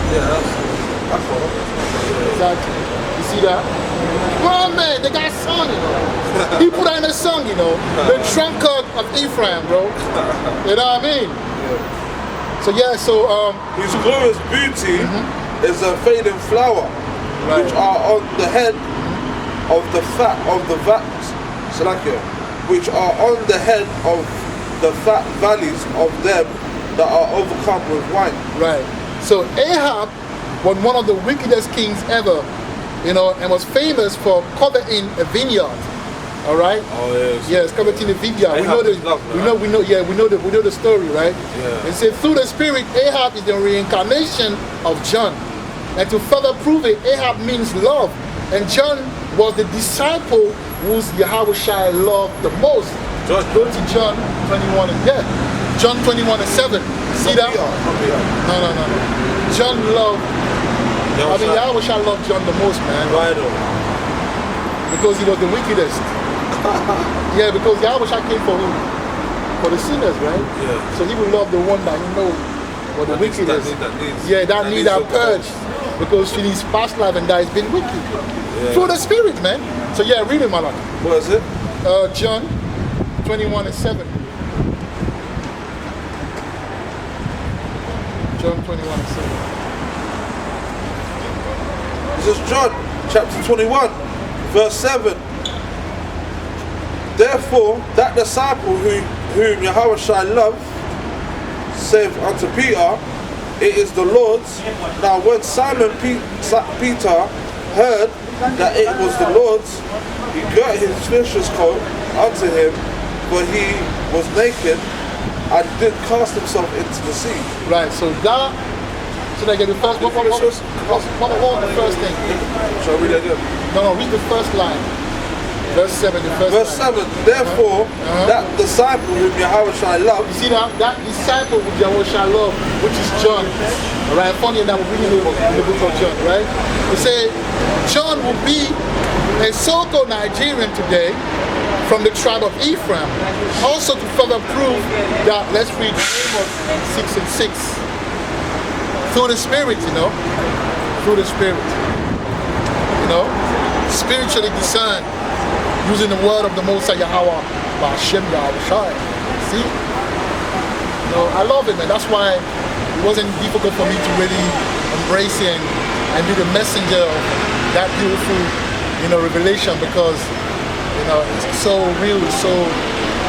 Yeah, that's what. Exactly. You see that? Oh man, they got a song, you know. He put that in a song, you know. The drunkard of Ephraim, bro. You know what I mean? Yeah. So yeah, so his glorious beauty is a fading flower, right, which are on the head of the fat of the vats, which are on the head of the fat valleys of them that are overcome with wine. Right. So Ahab was one of the wickedest kings ever, you know, and was famous for coveting a vineyard. All right. Oh yes. Yes, coveting a vineyard. We know the story, right? Yeah. It said through the Spirit, Ahab is the reincarnation of John, and to further prove it, Ahab means love, and John was the disciple whose Yahawashi loved the most. John. Go to John 21 and John 21 and 7. See that? No. John loved. Yahawashi loved John the most, man. Right. Because he was the wickedest. Yeah, because Yahawashi came for who? For the sinners, right? Yeah. So he would love the one that he knows was the wickedest. That need that purge. Because in his past life and that he's been wicked. Yeah. Through the Spirit, man. So yeah, read it, Malak. What is it? John 21 and 7. John 21 and 7. This is John chapter 21, verse 7. Therefore, that disciple whom Yahawashi loved, said unto Peter, it is the Lord's. Now when Simon Peter heard that it was the Lord's, he girt his fisher's coat unto him, for he was naked, and did cast himself into the sea. Right, so that, so they get the first, what was the first thing? Shall I read that again? No, read the first line. Verse 7, the first Verse line. 7, therefore, that disciple whom Yahawashi loved. You see that disciple whom Yahawashi loved, which is John. Alright, funny enough, we're reading the book of John, right? We say, John will be a so-called Nigerian today from the tribe of Ephraim. Also to further prove that, let's read Amos 6 and 6. Through the Spirit, you know. Through the Spirit. You know. Spiritually discerned. using the word of the Most High Yahweh, Ba'ashem Yahawashi. See? You know, I love it, man. That's why it wasn't difficult for me to really embrace it and be the messenger of that beautiful, you know, revelation, because, you know, it's so real, so,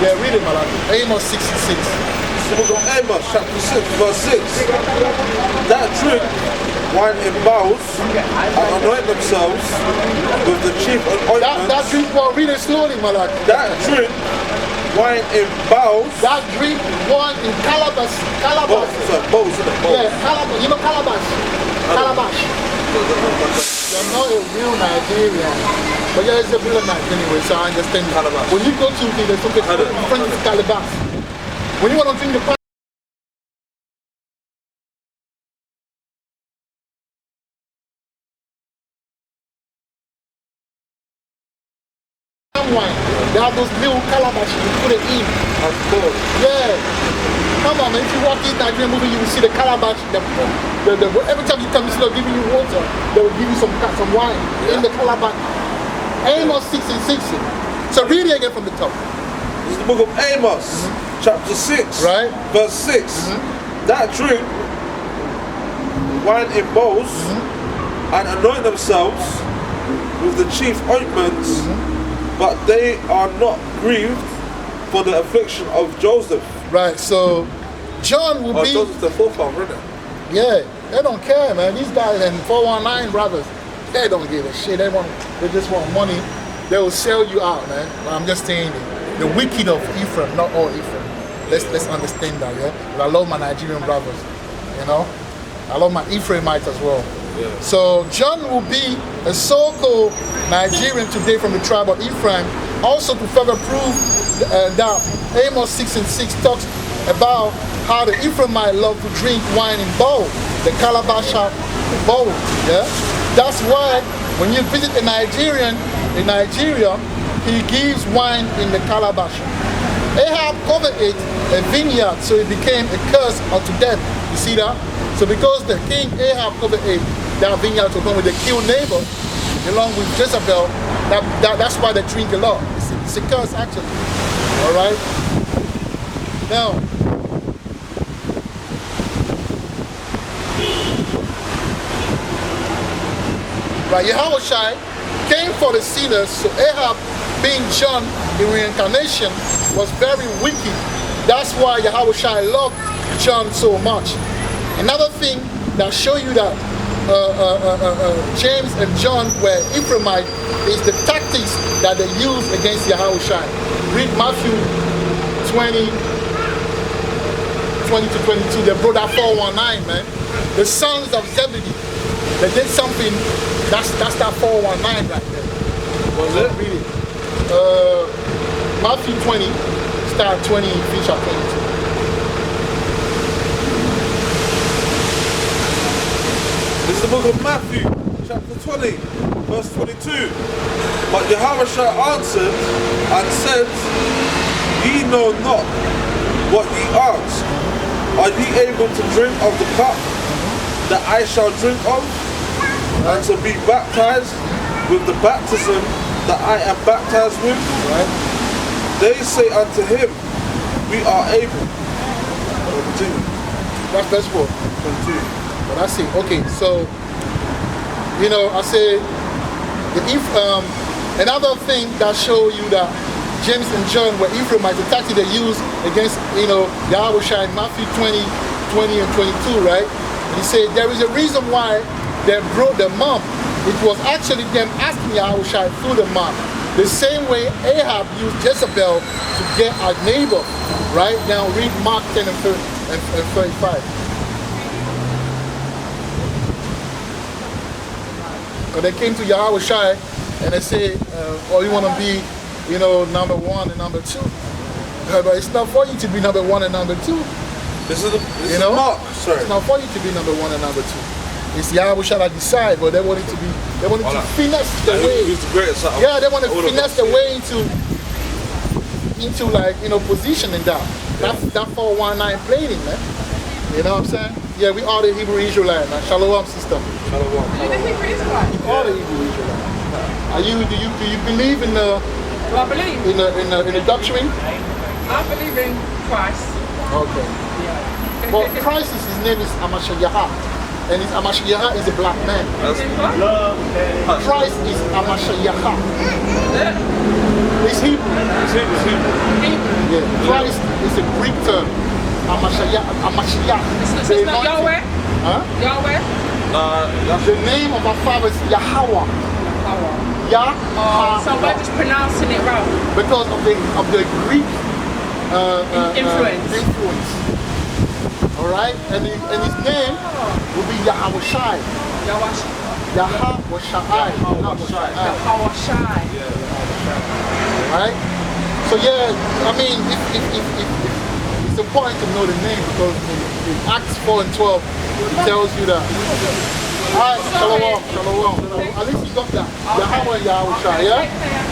yeah, read it, Malaki. Amos 66. The book of Amos, chapter 6, verse 6. That drink wine in bowls and anoint themselves with the chief anointments. That drink, well, read it slowly, Malaki. That drink wine in bowls. That drink wine in calabash. Bowls, bowls, isn't it? Bowls. Yeah, calabash. You know calabash? Calabash. You're not a real Nigerian. But yeah, it's a real Nigerian anyway, so I understand. Calabash. When you go to there's something French is calabash. When you want to drink the wine, they have those little calabash you put it in. Of course. Yeah. Come on, man. If you walk in Nigerian movie, you will see the calabash. Every time you come, instead of giving you water, they will give you some wine in the calabash. Amos 6 and 60. So read it again from the top. This is the book of Amos, chapter 6, right? Verse 6. That drink wine in bowls and anoint themselves with the chief ointments, but they are not grieved for the affliction of Joseph. Right, so John will be... Joseph's the forefather, isn't it? Yeah, they don't care, man. These guys and 419 brothers, they don't give a shit. They just want money. They will sell you out, man. But I'm just saying the wicked of Ephraim, not all Ephraim. Let's understand that, yeah? But I love my Nigerian brothers, you know? I love my Ephraimites as well. Yeah. So John will be a so-called Nigerian today from the tribe of Ephraim, also to further prove that Amos 6 and 6 talks about how the Ephraimite love to drink wine in bowl, the calabash bowl. Yeah, that's why when you visit a Nigerian in Nigeria, he gives wine in the calabash. Ahab coveted a vineyard, so it became a curse unto death. You see that? So because the king Ahab coveted that vineyard to come with the killed neighbor, along with Jezebel, that's why they drink a lot. It's a curse actually. All right. Now, right, Yahawashi came for the sinners, so Ahab, being John in reincarnation, was very wicked. That's why Yahawashi loved John so much. Another thing that show you that James and John were Ephraimite is the tactics that they used against Yahawashi. Read Matthew 20 to 22. They brought that 419, man. The sons of Zebulon, they did something. That's that 419 right there. Was it? Read it. Matthew 20, start 20, finish at 22. This is the book of Matthew, chapter 20, verse 22. But Yahawashi answered and said, Ye know not what ye ask. Are ye able to drink of the cup that I shall drink of, and to be baptized with the baptism that I am baptized with? Right. They say unto him, We are able. Continue. That's verse 4. Continue. But I see, okay, so, you know, I say, another thing that show you that James and John were Ephraimites, the tactic they used against, you know, Yahawashi in Matthew 20 and 22, right? And he said, there is a reason why they brought the mom. It was actually them asking Yahawashi through the mom. The same way Ahab used Jezebel to get our neighbor, right? Now read Mark 10 and 35. But they came to Yahawashi and they said, oh, you want to be, you know, number 1 and number 2. But it's not for you to be number 1 and number 2. This is Mark, sorry. It's not for you to be number 1 and number 2. It's Yahawashi that decide, but they wanted to finesse the way. He's the greatest. Yeah, they want to finesse the way into like, you know, positioning that. That 419 plating, man. You know what I'm saying? Yeah, we are the Hebrew Israelite, man. Shalom, sister. You're the Hebrew Israelite. We are the Hebrew Israelite. Do you believe in the Do I believe? in the doctrine? I believe in Christ. Okay. Yeah. Well, Christ is, his name is Amashiach, and Amashiach is a black man. Christ is Amashiach. It's Hebrew. Yeah. Christ is a Greek term. Amashiach. It's not Yahweh? Huh? Yahweh? The name of our father is Yahawashi. Yahweh. So we're just pronouncing it wrong. Because of the Greek influence. All right, and his name will be Yahawashi. Yahawashi. Yahawashi. Yeah. Right? So yeah, I mean, if it's important to know the name because in Acts 4 and 12 it tells you that. Alright, shalom. At least you got that. Yahweh and Yahawashi, yeah?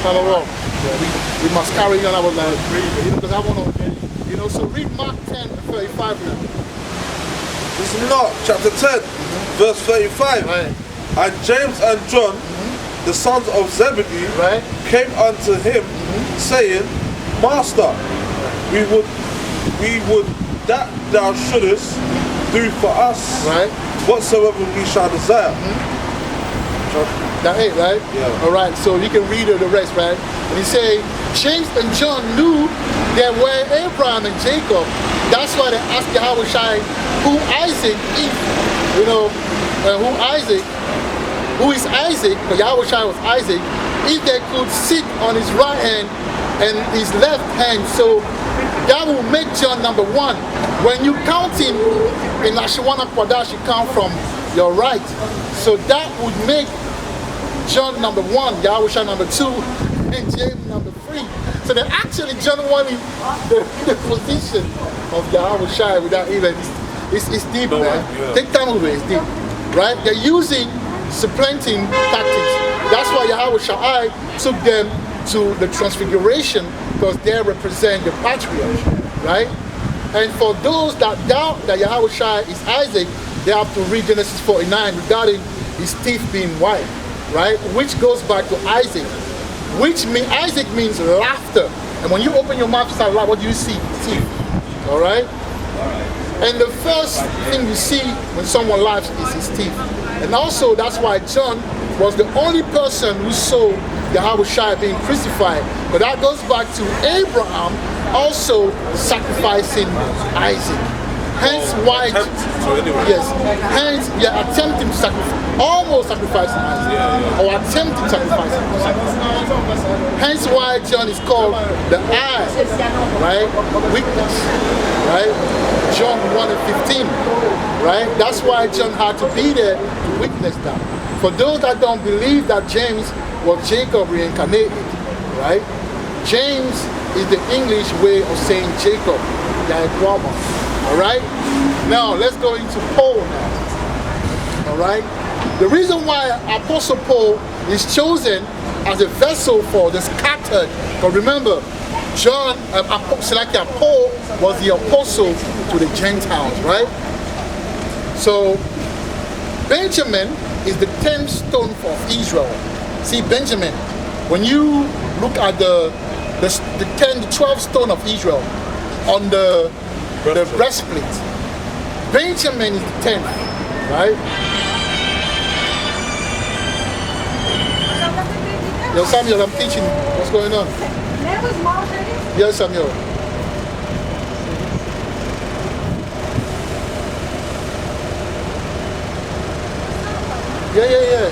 Shalom. Yeah, we must carry on our life, because I want to, so read Mark 10, 35 now. This is Mark chapter 10, verse 35. Right. And James and John, the sons of Zebulon, Right. came unto him, saying, Master, we would that thou shouldest do for us Right. whatsoever we shall desire. That it, right? Yeah. All right, so you can read the rest, right? And he say, James and John knew there were Abraham and Jacob. That's why they asked Yahawashi who Isaac is. Who is Isaac? Because Yahawashi was Isaac. If they could sit on his right hand and his left hand, so that will make John number 1. When you count him in Ashawana Kwadash, you count from your right. So that would make John number 1, Yahawashi number 2, and James number 3. So they're actually John wanting the position of Yahawashi without even, it's deep, man. Yeah. Take time with it, it's deep. Right? They're using supplanting tactics. That's why Yahawashi took them to the Transfiguration, because they represent the patriarch, right? And for those that doubt that Yahawashi is Isaac, they have to read Genesis 49 regarding his teeth being white, right? Which goes back to Isaac, Isaac means laughter. And when you open your mouth to start laughing, what do you see? Teeth, all right? And the first thing you see when someone laughs is his teeth. And also that's why John was the only person who saw Yahawashi being crucified. But that goes back to Abraham also sacrificing Isaac. Hence why, attempting to sacrifice, almost sacrificing Isaac, or attempting to sacrifice Isaac. Hence why John is called the eye, right? Weakness, right? John 1 and 15, right? That's why John had to be there to witness that. For those that don't believe that James was Jacob reincarnated, right? James is the English way of saying Jacob, Yahawashi. All right? Now, let's go into Paul now. All right? The reason why Apostle Paul is chosen as a vessel for the scattered, but remember, Paul was the apostle to the Gentiles, right? So, Benjamin is the 10th stone of Israel. See, Benjamin, when you look at the 12th stone of Israel on the breastplate, Benjamin is the 10th, right? Yo, Samuel, I'm teaching. What's going on? Yes, Samuel. Yeah.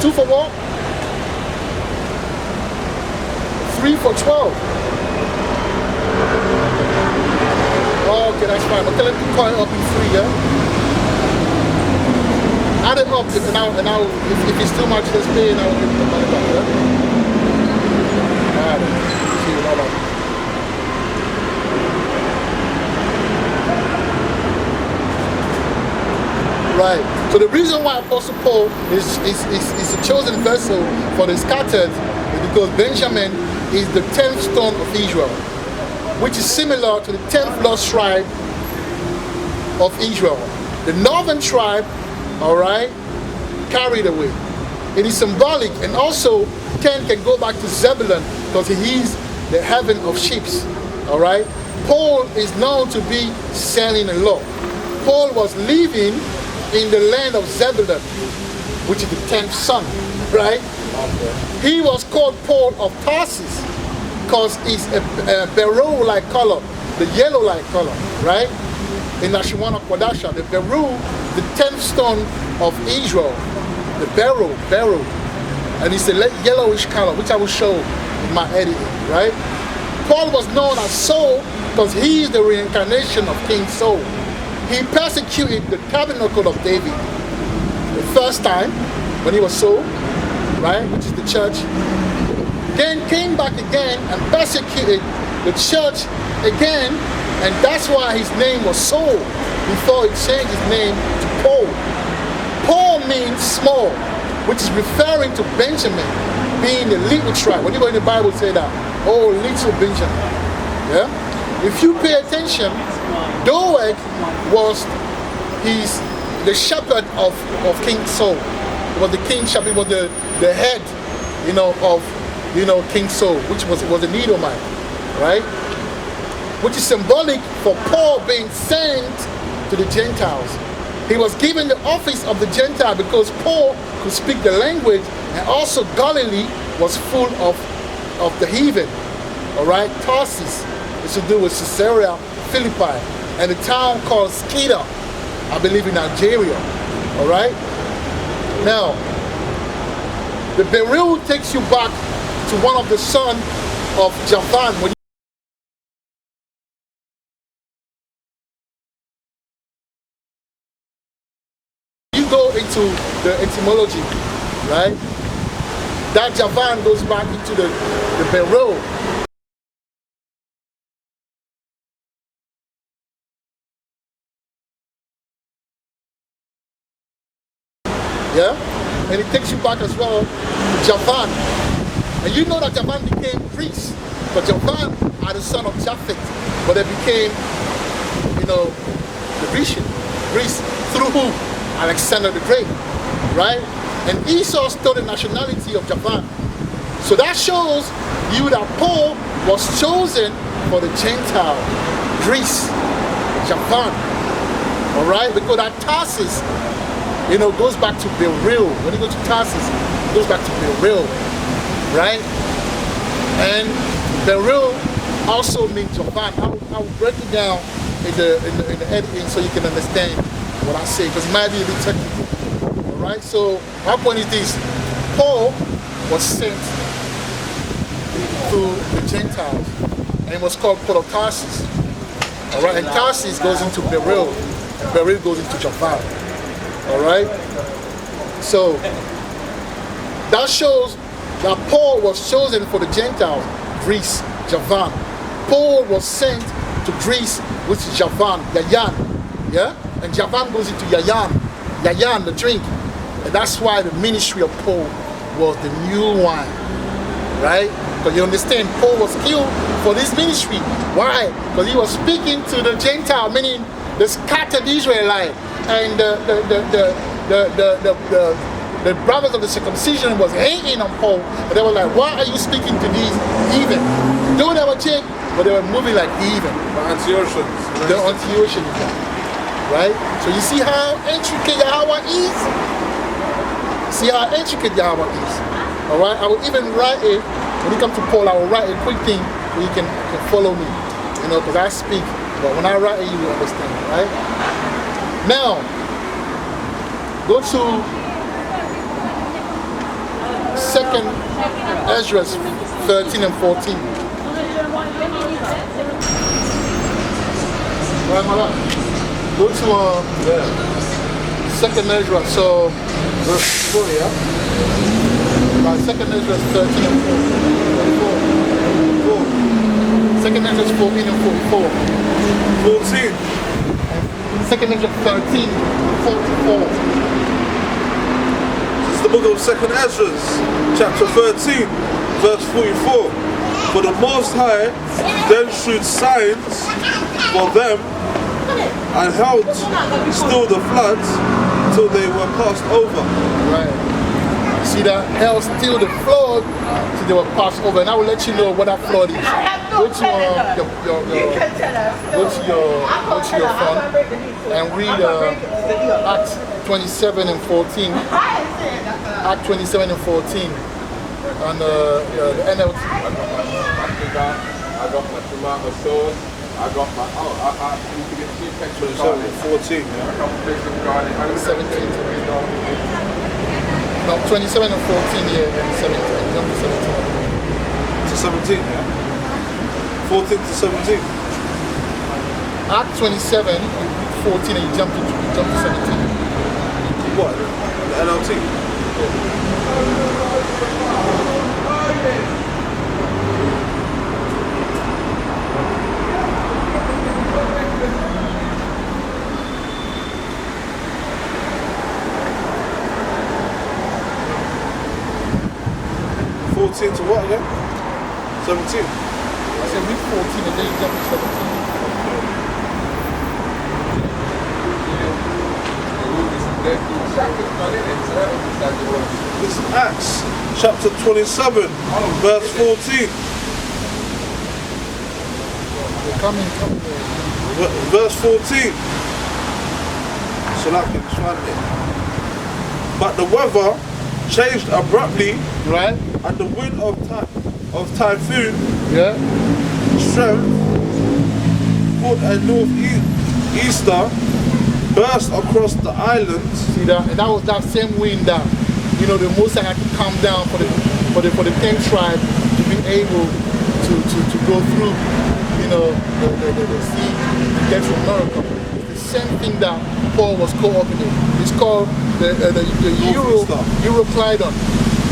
2 for what? 3 for 12. Okay, that's fine. Okay, let me call it up in 3, yeah? Add it up, and I'll if it's too much, let's pay, and I'll give the money back, yeah? Alright, see you, bye-bye. Right. So the reason why Apostle Paul is a chosen vessel for the scattered is because Benjamin is the 10th stone of Israel, which is similar to the 10th lost tribe of Israel. The northern tribe, all right, carried away. It is symbolic, and also 10 can go back to Zebulon because he's the heaven of sheep. All right. Paul is known to be selling a law. Paul was living in the land of Zebulon, which is the 10th son, right? Okay. He was called Paul of Tarsus because it's a beryl-like color, the yellow-like color, right? In Nashiwana Kwadasha, the beryl, the 10th stone of Israel, the beryl, and it's a yellowish color, which I will show in my editing, right? Paul was known as Saul because he is the reincarnation of King Saul. He persecuted the tabernacle of David the first time when he was Saul, right, which is the church. Then came back again and persecuted the church again, and that's why his name was Saul before he changed his name to Paul. Paul means small, which is referring to Benjamin being the little tribe. When you go in the Bible, say that, oh, little Benjamin. Yeah? If you pay attention, Doeg was the shepherd of King Saul. It was the king shepherd, was the head, of King Saul, which was a Edomite, right? Which is symbolic for Paul being sent to the Gentiles. He was given the office of the Gentile because Paul could speak the language, and also Galilee was full of the heathen. All right, Tarsus is to do with Caesarea Philippi, and a town called Skida, I believe in Nigeria. All right. Now, the beryl takes you back to one of the sons of Javan. When you go into the etymology, right? That Javan goes back into the beryl. Yeah? And it takes you back as well to Javan. And you know that Javan became Greece. But Javan are the son of Japhet. But they became, the Grecian. Greece. Through who? Alexander the Great. Right? And Esau stole the nationality of Javan. So that shows you that Paul was chosen for the Gentile. Greece. Javan. Alright? Because that Tarsus, goes back to beryl. When you go to Tarsus, it goes back to beryl, right? And beryl also means Javan. I'll break it down in the editing so you can understand what I say, because it might be a bit technical. All right. So my point is this: Paul was sent to the Gentiles, and it was called Paul of Tarsus. All right. And Tarsus goes into beryl, and beryl goes into Javan. All right, so that shows that Paul was chosen for the Gentiles, Greece, Javan. Paul was sent to Greece, which is Javan, Yayan, yeah? And Javan goes into Yayan, the drink. And that's why the ministry of Paul was the new wine, right? Because you understand, Paul was killed for this ministry. Why? Because he was speaking to the Gentile, meaning the scattered Israelite. And the brothers of the circumcision was hating on Paul. But they were like, why are you speaking to these heathen? Though they were Czech, but they were moving like heathen. Antiochians. The Antiochians, right? So you see how intricate Yahweh is? See how intricate Yahweh is? All right? I will even write it, when you come to Paul, I will write a quick thing where you can follow me. Because I speak. But when I write it, you will understand, right? Now, go to 2nd Ezra 13 and 14. Right, my love. Go to 2nd Ezra, so verse 4, yeah? Right, 2nd Ezra 13 and 44. 2nd Ezra 14 and 44. 14. 2nd Ezra 13, 44. This is the book of 2nd Ezra, chapter 13, verse 44. For the Most High then shewed signs for them and held still the floods till they were passed over. Right. see that? Hell still the flood, so they were passed over. And I will let you know what that flood is. Go to your phone and read Acts 27 and 14. Act 27 and 14 on the NLT. I got my tomato sauce. I got my, you can get 2 packs of garlic. 14, yeah. A couple packs of garlic. 17 to read on. No, 27 and 14, yeah, and 17. Jump to 17. To 17, yeah? 14 to 17. Act 27, you read 14 and you jump to 17. What? The NLT? To what again? 17. I said read 14 and then you jump to 17. This is Acts chapter 27, verse 14. Come in. Verse 14. So that can find it. But the weather changed abruptly, right? And the wind of typhoon, yeah, strength, called a northeaster, burst across the island. See that? And that was that same wind that, you know, the Moses had to come down for the 10 tribe to be able to go through, you know, the sea to get to America. It's the same thing that Paul was caught up in. It's called the Euroclydon.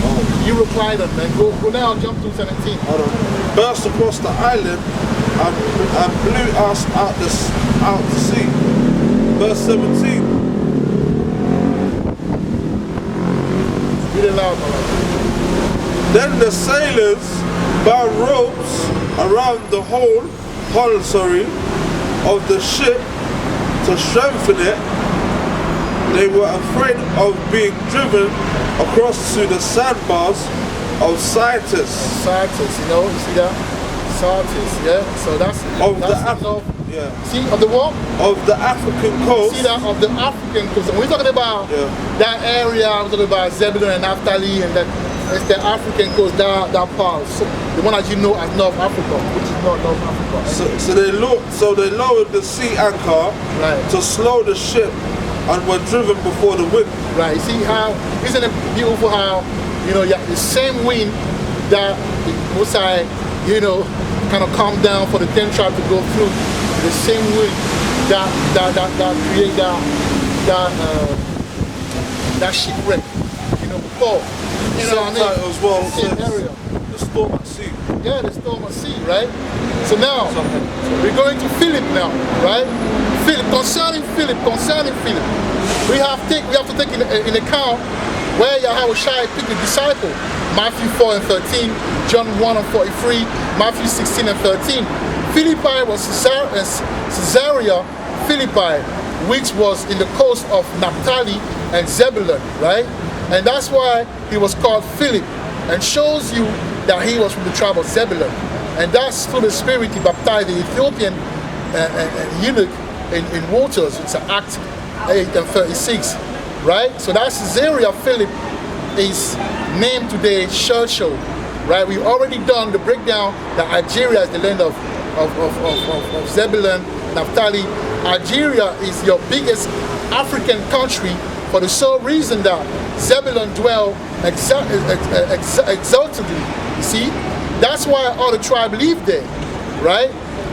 Oh. Euroclydon, man. Go now, jump to 17. Hold on. Burst across the island and blew us out to sea. Verse 17. Read it loud, man. Then the sailors bound ropes around the hull of the ship to strengthen it. They were afraid of being driven across to the sandbars of Cyprus. Cyprus, you know, you see that? Cyprus, yeah? So that's see, of the what? Of the African coast. See that? Of the African coast. When we're talking about that area, we're talking about Zebulon and Naphtali, and that it's the African coast, that part. So the one that you know as North Africa, which is not North Africa. So they lowered the sea anchor to slow the ship and were driven before the wind. Right, you see how, isn't it beautiful how, you know, the same wind that the Mosai, you know, kind of calmed down for the 10 tribe to go through, the same wind that create that shipwreck, you know, before. You know what I mean? As well, same area. The storm at sea. Yeah, the storm at sea, right? So now, we're going to Philip now, right? Concerning Philip, we have to take in account where Yahawashi picked the disciple. Matthew 4 and 13, John 1 and 43, Matthew 16 and 13. Philippi was Caesarea Philippi, which was in the coast of Naphtali and Zebulon, right? And that's why he was called Philip, and shows you that he was from the tribe of Zebulon. And that's through the Spirit he baptized the Ethiopian eunuch in waters. It's an Act 8 and 36, right? So that's Caesarea Philip is named today Churchill, right? We've already done the breakdown that Algeria is the land of Zebulon, Naphtali. Algeria is your biggest African country for the sole reason that Zebulon dwell exaltedly. You see? That's why all the tribe live there, right?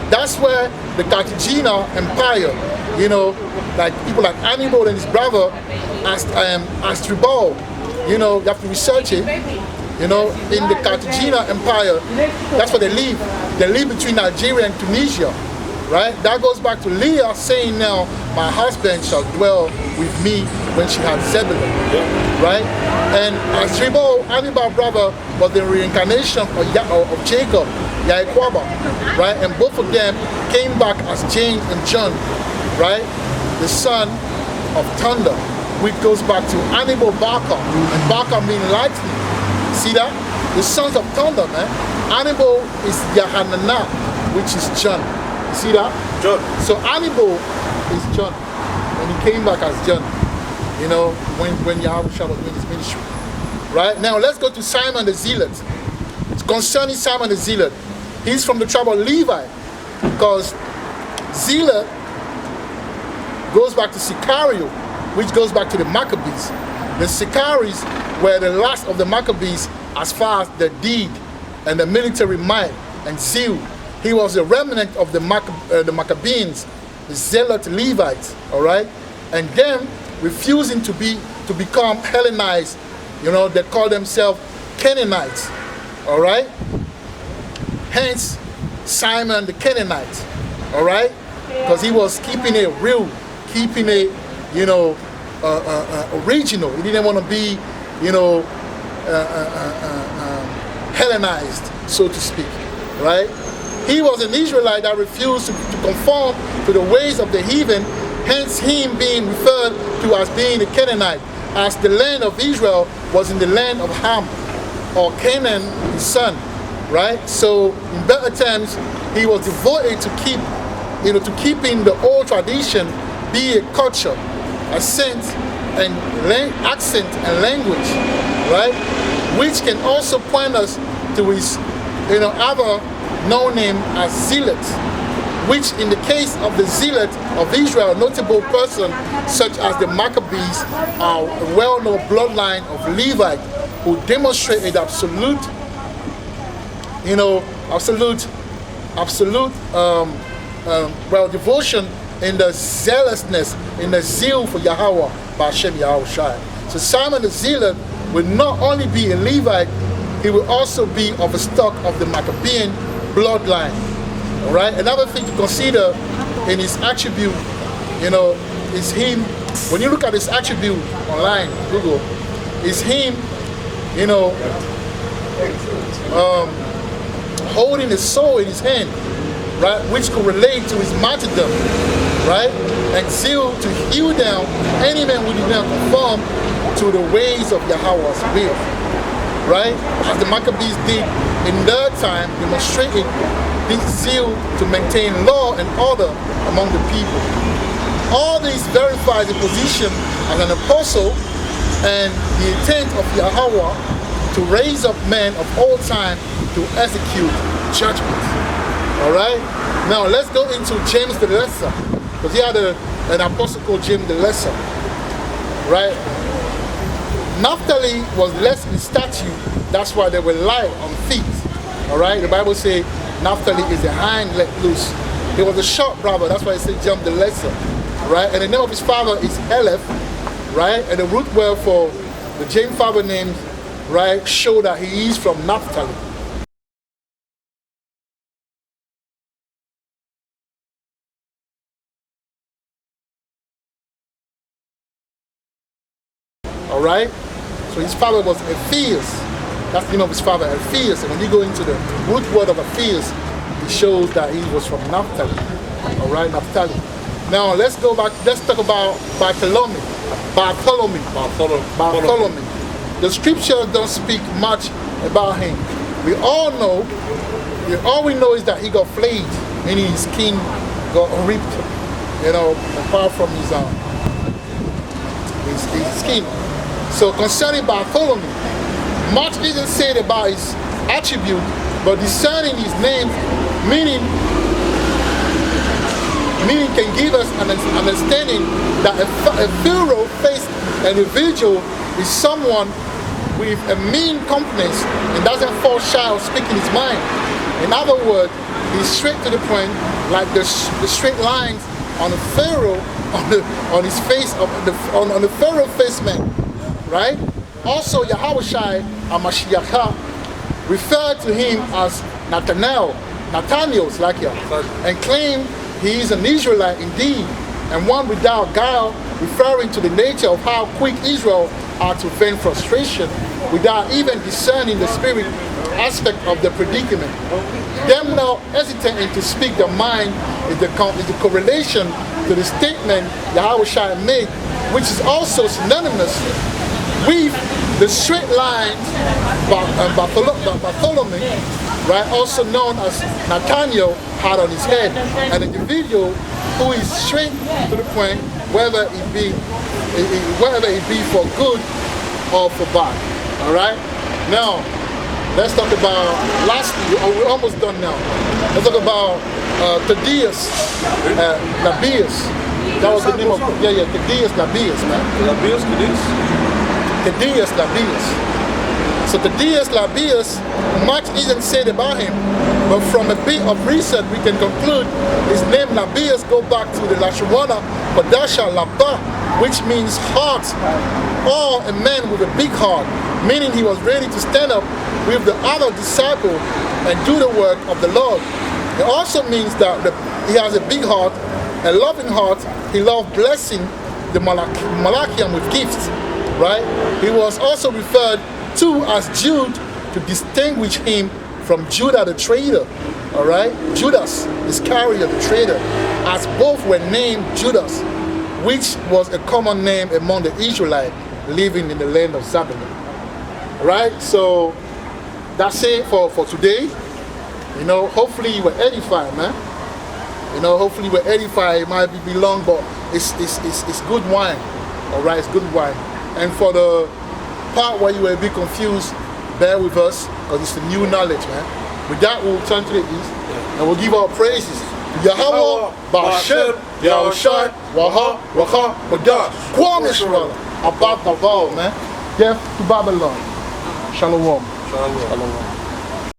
That's where the Carthagena Empire, you know, like people like Hannibal and his brother, Asdrubal, you know, you have to research it. You know, in the Carthagena Empire, that's where they live. They live between Nigeria and Tunisia, right? That goes back to Leah saying now, my husband shall dwell with me when she had Zebulon, right? And Asdrubal, Hannibal brother, was the reincarnation of Jacob, Yahawashi, right? And both of them came back as James and John, right? The son of thunder, which goes back to Hannibal Barca, and Barca means lightning. See that? The sons of thunder, man. Hannibal is Yahanana, which is John. You see that? John. So Hannibal is John, and he came back as John. You know, when Yahawashi was doing his ministry. Right? Now let's go to Simon the Zealot. It's concerning Simon the Zealot. He's from the tribe of Levi, because Zealot goes back to Sicario, which goes back to the Maccabees. The Sicaries were the last of the Maccabees as far as the deed and the military might and zeal. He was a remnant of the Maccabees, the Zealot Levites, all right? And them refusing to become Hellenized, you know, they call themselves Canaanites, all right? Hence, Simon the Canaanite, all right? Because he was keeping it real, keeping it, you know, original. He didn't want to be, you know, Hellenized, so to speak, right? He was an Israelite that refused to conform to the ways of the heathen, hence him being referred to as being a Canaanite, as the land of Israel was in the land of Ham, or Canaan, his son, right? So in better terms, he was devoted to keeping the old tradition, be a culture, accent and language, right? Which can also point us to his, you know, other known name as Zealot, which in the case of the Zealot of Israel, a notable person such as the Maccabees are a well-known bloodline of Levi who demonstrated absolute devotion in the zealousness, in the zeal for Yahweh by Hashem Yahawashi. So Simon the Zealot will not only be a Levite, he will also be of a stock of the Maccabean bloodline. All right. Another thing to consider in his attribute, you know, is him. When you look at his attribute online, Google, is him, you know, holding his soul in his hand, right, which could relate to his martyrdom, right, and zeal to hew down any man who did not conform to the ways of Yahweh's will, right, as the Maccabees did in their time, demonstrating this zeal to maintain law and order among the people. All this verifies the position as an apostle and the intent of Yahweh to raise up men of all time to execute judgment. All right? Now let's go into James the Lesser, because he had an apostle called James the Lesser. Right? Naphtali was less in stature, that's why they were light on feet. All right? The Bible says Naphtali is a hind let loose. He was a short brother, that's why it says James the Lesser. Right? And the name of his father is Eleph, right? And the root word for the James father name, right, show that he is from Naphtali. All right? So his father was Ephias. That's the name of his father, Ephias. And when you go into the root word of Ephias, it shows that he was from Naphtali. All right, Naphtali. Now let's go back, let's talk about Bartholomew. The scriptures don't speak much about him. We all know, all we know is that he got flayed, meaning his skin got ripped, you know, apart from his skin. So concerning Bartholomew, much isn't said about his attribute, but discerning his name, meaning can give us an understanding that a Pharaoh-faced individual is someone with a mean countenance and doesn't fall shy of speaking his mind. In other words, he's straight to the point, like the straight lines on the Pharaoh, on his face, on the Pharaoh-faced man, right? Also, Yahawashi Mashiach referred to him as Nathanael, like here, and claimed he is an Israelite indeed, and one without guile, referring to the nature of how quick Israel are to vent frustration without even discerning the spirit aspect of the predicament. Them now hesitating to speak their mind is the correlation to the statement Yahawashi made which is also synonymous with the straight line Bartholomew, right, also known as Nathaniel, had on his head, an individual who is straight to the point, whether it be for good or for bad. All right. Now, let's talk about. Lastly, we're almost done now. Let's talk about Thaddeus Labius. That was the name of Thaddeus Labius, man. Thaddeus Labius. So Thaddeus Labius, much isn't said about him, but from a bit of research we can conclude his name Labius go back to the Lashawana Padasha Laba, which means heart, or a man with a big heart, meaning he was ready to stand up with the other disciple and do the work of the Lord. It also means that he has a big heart, a loving heart. He loved blessing the Malachian with gifts, right? He was also referred to as Jude to distinguish him from Judah the traitor, all right? Judas Iscariot the traitor, as both were named Judas, which was a common name among the Israelites living in the land of Zebulon. Right? So that's it for today. You know, hopefully you were edified, man. You know, hopefully you were edified. It might be long, but it's good wine. All right, it's good wine. And for the part where you were a bit confused, bear with us, because it's the new knowledge, man. With that, we'll turn to the east and we'll give our praises to Yahweh, Ba'ashem, Yahawashi, Waha, Waha, Wada, Kwam Israel, about the vow, man. Death to Babylon. Shalom. Shalom. Shalom.